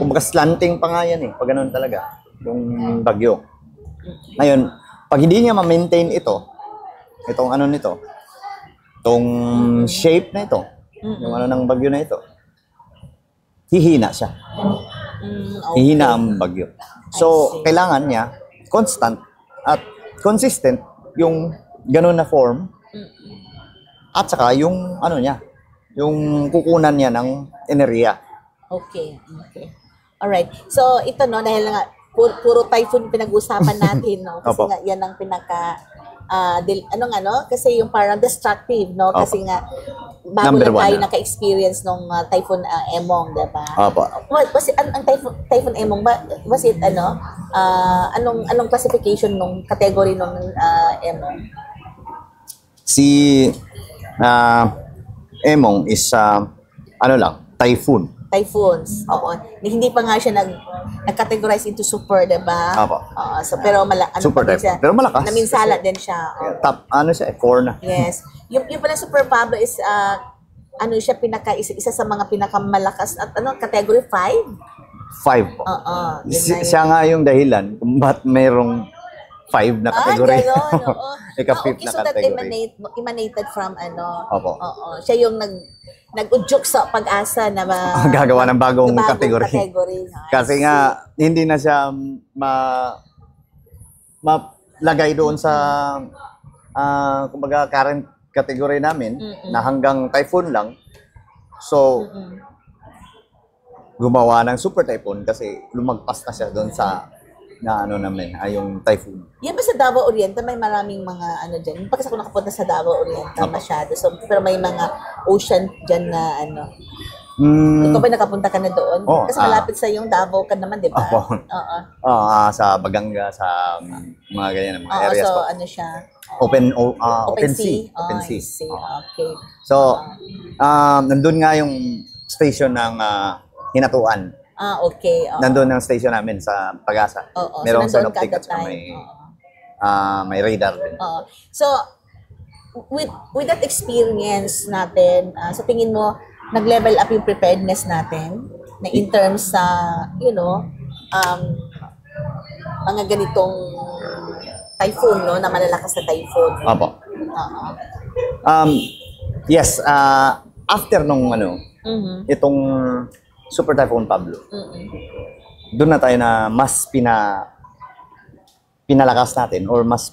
kumbaga slanting pa nga yan pag ganun talaga yung bagyo. Ngayon, pag hindi niya ma-maintain itong shape na ito, yung ng bagyo na ito, hihina siya. Hihina ang bagyo. So, kailangan niya constant at consistent yung ganun na form at saka yung yung kukunan niya ng enerhiya. Okay. Alright. So, ito dahil nga puro typhoon pinag-usapan natin, no? Kasi nga yan ang pinaka kasi yung parang destructive, no? Kasi nga bago lang tayo naka-experience nung Typhoon Emong, diba? Opo. Was it, ang Typhoon Emong ba, was it anong classification nung category nung Emong? Si Emong is typhoon. Typhoons. Oo. Hindi pa nga siya nag-categorize into super, diba? Opo. So, pero super typhoon. Pero malakas. Naminsala din siya. Top, 4 na. Yes. Yung pala Super Pablo is, siya isa sa mga pinakamalakas at category 5? 5 po. Siya nga yung dahilan kung ba't mayroong 5 na category. Gano'n. Oo. Ika-5 na So that category. emanated from Opo. Siya yung nag-udyok sa pag-asa na gagawa ng bagong category. Kasi nga, hindi na siya malagay doon sa kumbaga current category namin na hanggang typhoon lang. So, gumawa ng super typhoon kasi lumagpas na siya doon sa yung typhoon. Yan ba sa Davao Oriental, may maraming mga dyan. Pagkas ako nakapunta sa Davao Oriental masyado. So, pero may mga ocean dyan na Ikaw ba nakapunta ka na doon? Oo, Kasi malapit sa yung Davao ka naman, di ba? Opo. Oo. Sa Baganga, sa mga ganyan, mga Oo, areas so po. ano siya? Open sea. Oh, Open I sea. see. Okay. So, nandun nga yung station ng Hinatuan. Okay. Nandun ang station namin sa Pag-asa. Oo. Merong so, nandun synoptic ka at saka time. may radar din. Oo. So, with that experience natin, sa tingin mo, nag-level up yung preparedness natin na in terms sa, mga ganitong typhoon, no? Na malalakas na typhoon. Opo. Oo. Yes, after nung itong Super Typhoon Pablo, doon na tayo na mas pinalakas natin or mas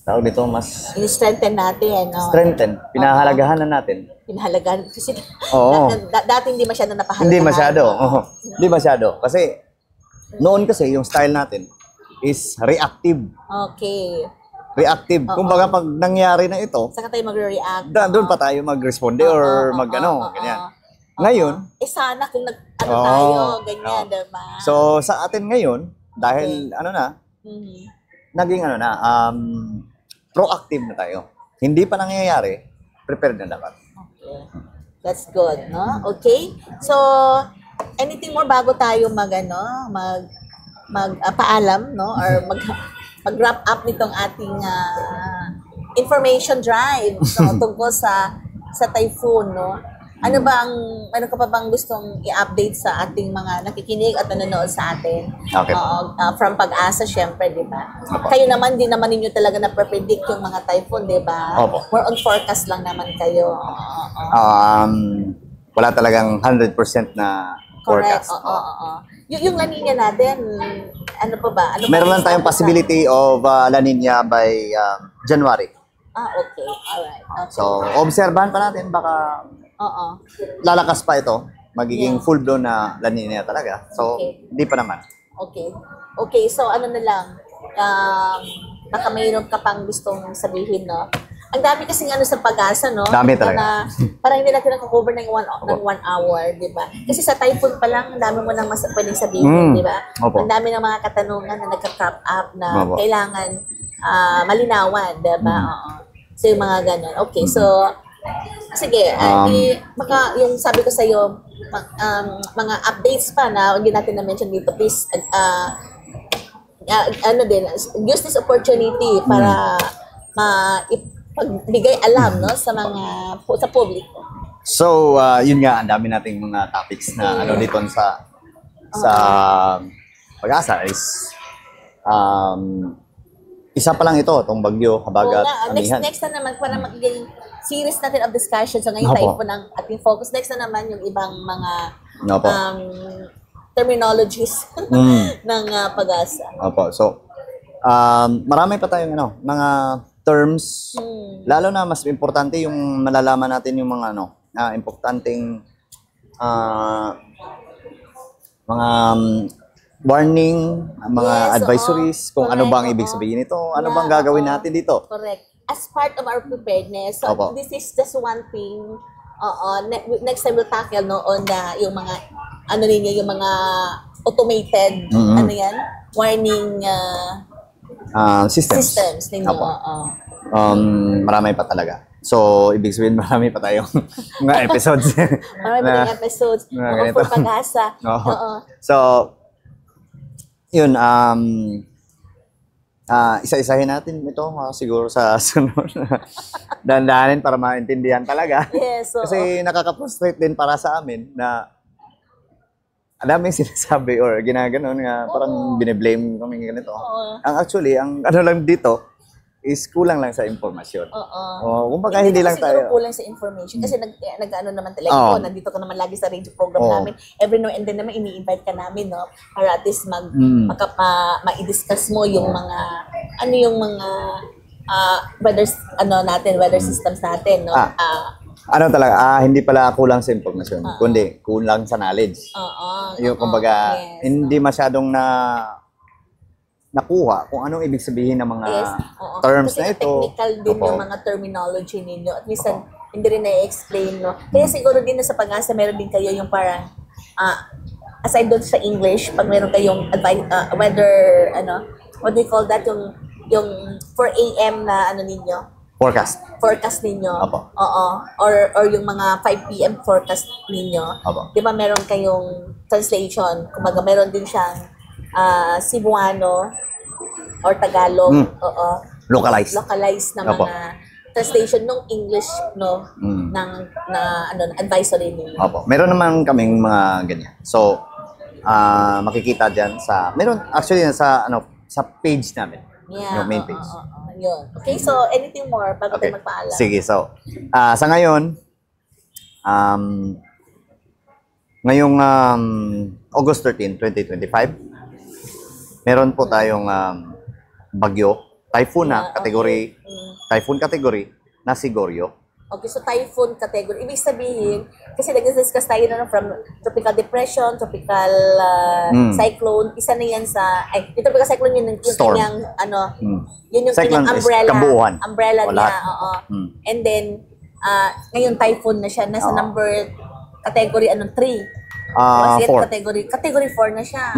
tawag dito, mas In-strengthen natin. No? strengthen, pinahalagahan na natin. Pinahalagaan kasi Oo. dati hindi masyado napahalagahan. Hindi masyado. Hindi masyado. Kasi noon kasi yung style natin is reactive. Okay. Reactive. Kumbaga pag nangyari na ito, Saan ka tayo magre-react? doon pa tayo mag-responde or ganyan. Ngayon, sana kung tayo, ganyan, diba? So sa atin ngayon, dahil naging proactive na tayo. Hindi pa nangyayari, prepared na dapat. Okay. That's good, no? Okay? So, anything more bago tayo paalam, no? Or mag-wrap up nitong ating information drive tungkol sa typhoon, no? Ano ka pa bang gustong i-update sa ating mga nakikinig at nanonood sa atin? Okay. From Pag-asa, syempre, di ba? Opo. Kayo naman, di naman ninyo talaga na-predict yung mga typhoon, di ba? Opo. More on forecast lang naman kayo. Wala talagang 100% na Correct. forecast. Yung La Nina natin, ano pa ba? Meron lang tayong possibility of La Nina by January. Okay. Alright. Okay. So, obserbahan pa natin, baka lalakas pa ito. Magiging full blown na La Nina talaga. So, hindi pa naman. Okay. Okay, so ano na lang, baka mayroon ka pang gustong sabihin, no? Ang dami kasi sa Pag-asa, no? Dami talaga. Parang hindi natin nakakover ng 1 hour, di ba? Kasi sa typhoon pa lang, ang dami mo nang pwedeng sabihin, di ba? Opo. Ang dami ng mga katanungan na nagka-crop up na Opo. kailangan malinawan, di ba? So, yung mga ganun. Okay, so, sige, baka yung sabi ko sa iyo, mga updates pa na hindi natin na-mention dito, please, use this opportunity para pagbigay alam, no, sa publiko. So, yun nga, ang dami nating mga topics na dito sa Pag-asa is isa pa lang ito, itong bagyo, habagat, amihan. Next na naman, para magiging series natin of discussion. So ngayon tayo po ng ating focus. Next na naman yung ibang mga terminologies ng Pag-asa. Opo. So, marami pa tayong mga terms. Lalo na mas importante yung malalaman natin yung mga importanteng mga warning, mga advisories, kung ano bang ibig sabihin nito, ano bang gagawin natin dito. Correct. As part of our preparedness. So, this is just one thing. Next time we'll tackle on yung mga, yung mga automated, warning systems ninyo. Marami pa talaga. So, ibig sabihin, marami pa tayong mga episodes. Marami pa tayong episodes. Mga for Pag-asa. So, yun, isa-isahin natin ito siguro sa sunod. Dandanin para maintindihan talaga. Yes, Kasi nakaka-frustrate din para sa amin na ang daming sinasabi or ginaganon nga parang bine-blame kami ganito. Ang actually, ang lang dito is kulang lang sa impormasyon. Kumbaga hindi lang tayo. Siguro kulang sa information kasi nag-ano naman talaga nandito ka naman lagi sa radio program namin. Every now and then naman ini-invite ka namin, no? Para at least ma-discuss mo yung mga yung mga weather systems natin, no? Hindi pala kulang sa impormasyon, kundi kulang sa knowledge. Yung kumbaga hindi masyadong nakuha kung anong ibig sabihin ng mga terms kasi na ito. Technical din yung mga terminology ninyo. At minsan, hindi rin na-explain, no? Kaya siguro din sa Pag-asa, meron din kayo yung parang, aside doon sa English, pag meron kayong advice, whether, what do you call that, yung 4 a.m. na ninyo, forecast ninyo. Opo. Oo. Or yung mga 5 p.m. forecast ninyo. Opo. Di ba meron kayong translation? Kumbaga meron din siyang Cebuano or Tagalog. Oo. Localized. Na Opo. mga translation ng English, no? Advisory ninyo. Opo. Meron naman kaming mga ganyan. So, makikita diyan meron actually sa sa page namin. Yeah. Yung main page. Yun. Okay, so anything more bago tayo magpaalam? Sige, so sa ngayon ngayong August 13, 2025, meron po tayong bagyo, typhoon typhoon category na si Goryo. Okay, so typhoon category. Ibig sabihin, kasi nag-discuss tayo na from tropical depression, tropical cyclone, isa na yan yung tropical cyclone yun, yung Storm. kanyang, yun yung Cyclone kanyang is kabuuan. umbrella O, niya, lahat. oo. And then, ngayon typhoon na siya, nasa number, category, 3. 4. Category 4 na siya.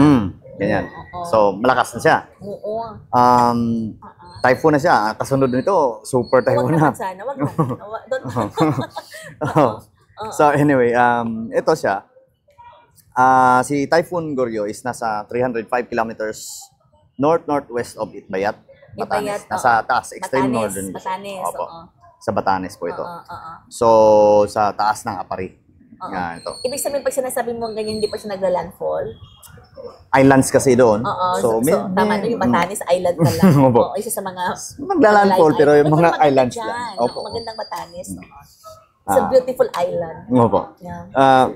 Ganyan. Oo. So, malakas na siya. Oo. Typhoon na siya. Kasunod nito, super typhoon na. Wag sana, wag na. So anyway, ito siya. Si Typhoon Goryo is nasa 305 kilometers north-northwest of Itbayat, Batanes. Nasa taas, extreme northern. Batanes, Opo. oo. Sa Batanes po ito. So, sa taas ng Apari. Ito. Ibig sabihin, pag sinasabi mo ganyan, hindi pa siya nagla-landfall? Islands kasi doon. Oo. So tama na yung Batanes, island na lang. Opo. Oo, isa sa mga... Magla-landfall, pero yung mga maganda islands dyan. lang. Opo. Magandang Batanes. It's a beautiful island. Opo. Yeah.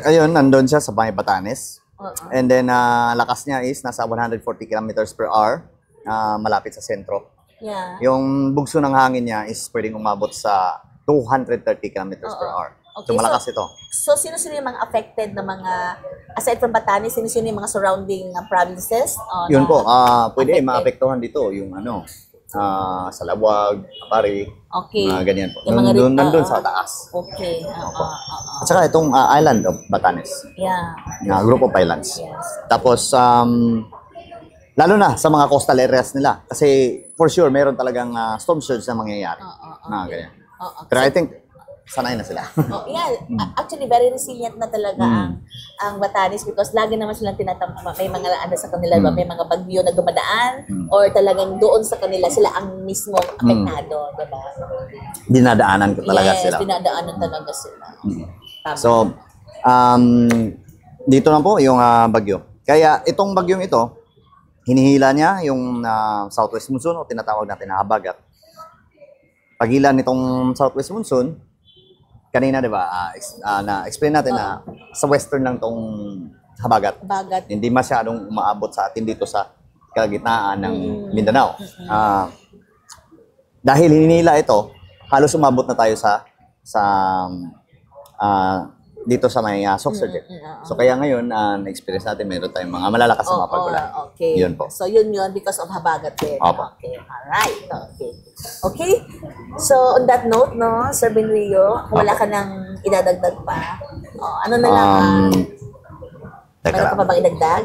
Ayun, nandun siya sa Bay Batanes. Uh-uh. And then, lakas niya is nasa 140 kilometers per hour. Malapit sa sentro. Yeah. Yung bugso ng hangin niya is pwedeng umabot sa 230 kilometers per hour. Okay, So, malakas ito. So, sino-sino yung mga affected na mga, aside from Batanes, sino-sino yung mga surrounding provinces? Yun po, pwede affected? maapektuhan dito yung sa Lawag, Apari, Okay. mga ganyan po. Yung mga Nandun sa taas. Okay. At saka itong island of Batanes, Yeah. na group of islands. Yes. Tapos, lalo na sa mga coastal areas nila. Kasi, for sure, meron talagang storm surge na mangyayari. Ganyan. Pero I think, sanay na sila. Yeah, actually very resilient na talaga ang Batanes because lagi naman silang may mga sa kanila, may mga bagyo na dumadaan or talagang doon sa kanila sila ang mismong apektado, diba? Dinadaanan ko talaga sila. Yes, dinadaanan talaga sila. Tama. So, dito na po yung bagyo. Kaya itong bagyong ito, hinihila niya yung southwest monsoon o tinatawag natin na habagat. Pagilan nitong southwest monsoon, kanina, di ba, na-explain natin na sa western lang tong habagat. Hindi masyadong umaabot sa atin dito sa kalagitnaan ng Mindanao. Dahil hinila ito, halos umabot na tayo dito sa may subsurgent. So kaya ngayon, na-experience natin, meron tayong mga malalakas na mga pagulan. Okay. Yun po. So yun because of habagat din. Opo. Okay. Alright. Okay. So on that note, no, Sir Benrio, kung wala ka nang idadagdag pa, ano na lang, Teka meron ka pa bang idagdag?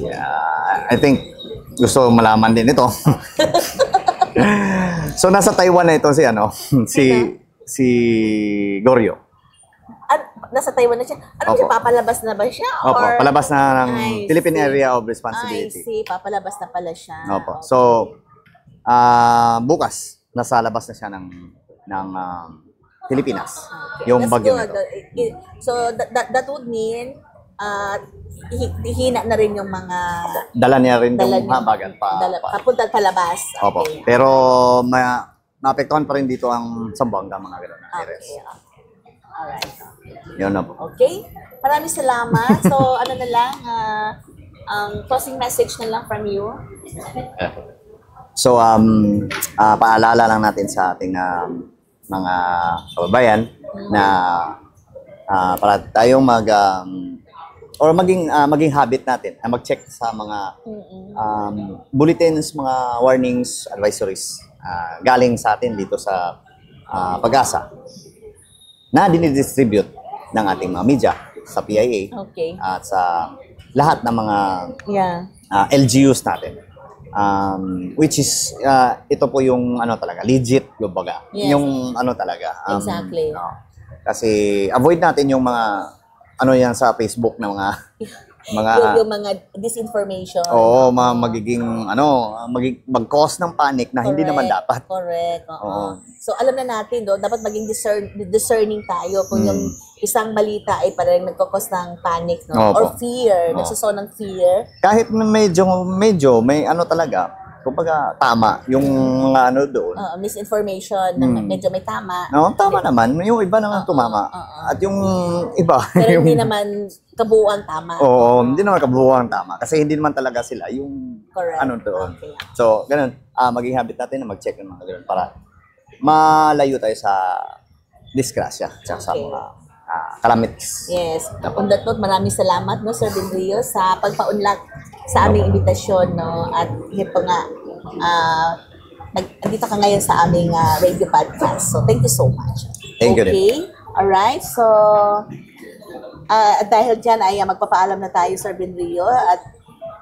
Yeah, I think gusto malaman din ito. So nasa Taiwan na ito si Goryo. Nasa Taiwan na siya. Ano siya, papalabas na ba siya? Opo, Or... palabas na ng Philippine see. Area of I Responsibility. see, papalabas na pala siya. Opo. Okay. So, bukas, nasa labas na siya ng Pilipinas. Okay. Yung That's bagyo good. nito. So, that would mean, hihina na rin yung mga... Dala niya rin yung habagat papunta palabas. Okay. Opo. Pero, maapektuhan pa rin dito ang Zamboanga, mga gano'n na areas. Okay. Alright. Yun na po. Okay. Maraming salamat. So, ano na lang, ang closing message na lang from you. So, paalala lang natin sa ating mga kababayan na para tayong maging habit natin na mag-check sa mga bulletins, mga warnings, advisories galing sa atin dito sa Pag-asa na dinidistribute ng ating mga media sa PIA Okay. at sa lahat ng mga Yeah. LGUs natin. Which is, ito po yung ano talaga, legit, kumbaga. Yes. Yung ano talaga. Exactly. Kasi avoid natin yung mga, ano yan sa Facebook na mga, Yung mga disinformation. oo, mga magiging, mag-cause ng panic na hindi naman dapat. Correct. Oo. Oo. So, alam na natin, dapat maging discerning tayo kung yung isang balita ay parang nagkakos ng panic, no? Opo. Or fear, Oo. nagsuso ng fear. Kahit na medyo may ano talaga, kumbaga tama yung mga ano doon. Misinformation, na medyo may tama. No, tama naman. Yung iba naman tumama. At yung iba, Pero yung, hindi naman kabuuan tama. oo, hindi naman kabuuan tama. Kasi hindi naman talaga sila yung Correct. ano doon. Okay. So, ganun. Maging habit natin na mag-check ng mga ganun para malayo tayo sa disgrasya at sa Okay. mga calamities. Yes. On that note, maraming salamat, no, Sir Benrio, sa pagpaunlak sa aming imbitasyon, no, at ito nga, nandito ka ngayon sa aming radio podcast. So, thank you so much. Thank you din. Okay? Alright, so, dahil dyan ay magpapaalam na tayo, Sir Benrio, at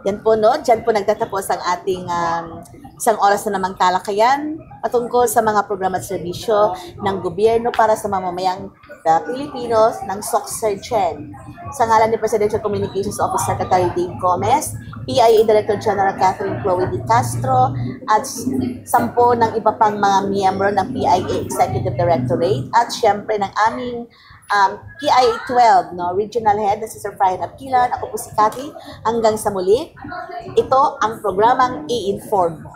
yan po, no, dyan po nagtatapos ang ating isang oras na namang talakayan patungkol sa mga programa at serbisyo ng gobyerno para sa mamamayang Pilipinos ng SOCSERGEN. Sa ngalan ni Presidential Communications Office Secretary Dave Gomez, PIA Director General Catherine Chloe De Castro, at 10 ng iba pang mga miyembro ng PIA Executive Directorate, at syempre ng aming PIA 12, no, Regional Head na si Sir Brian Abquilan. Ako po si Cathy. Hanggang sa muli, ito ang programang i-inform mo.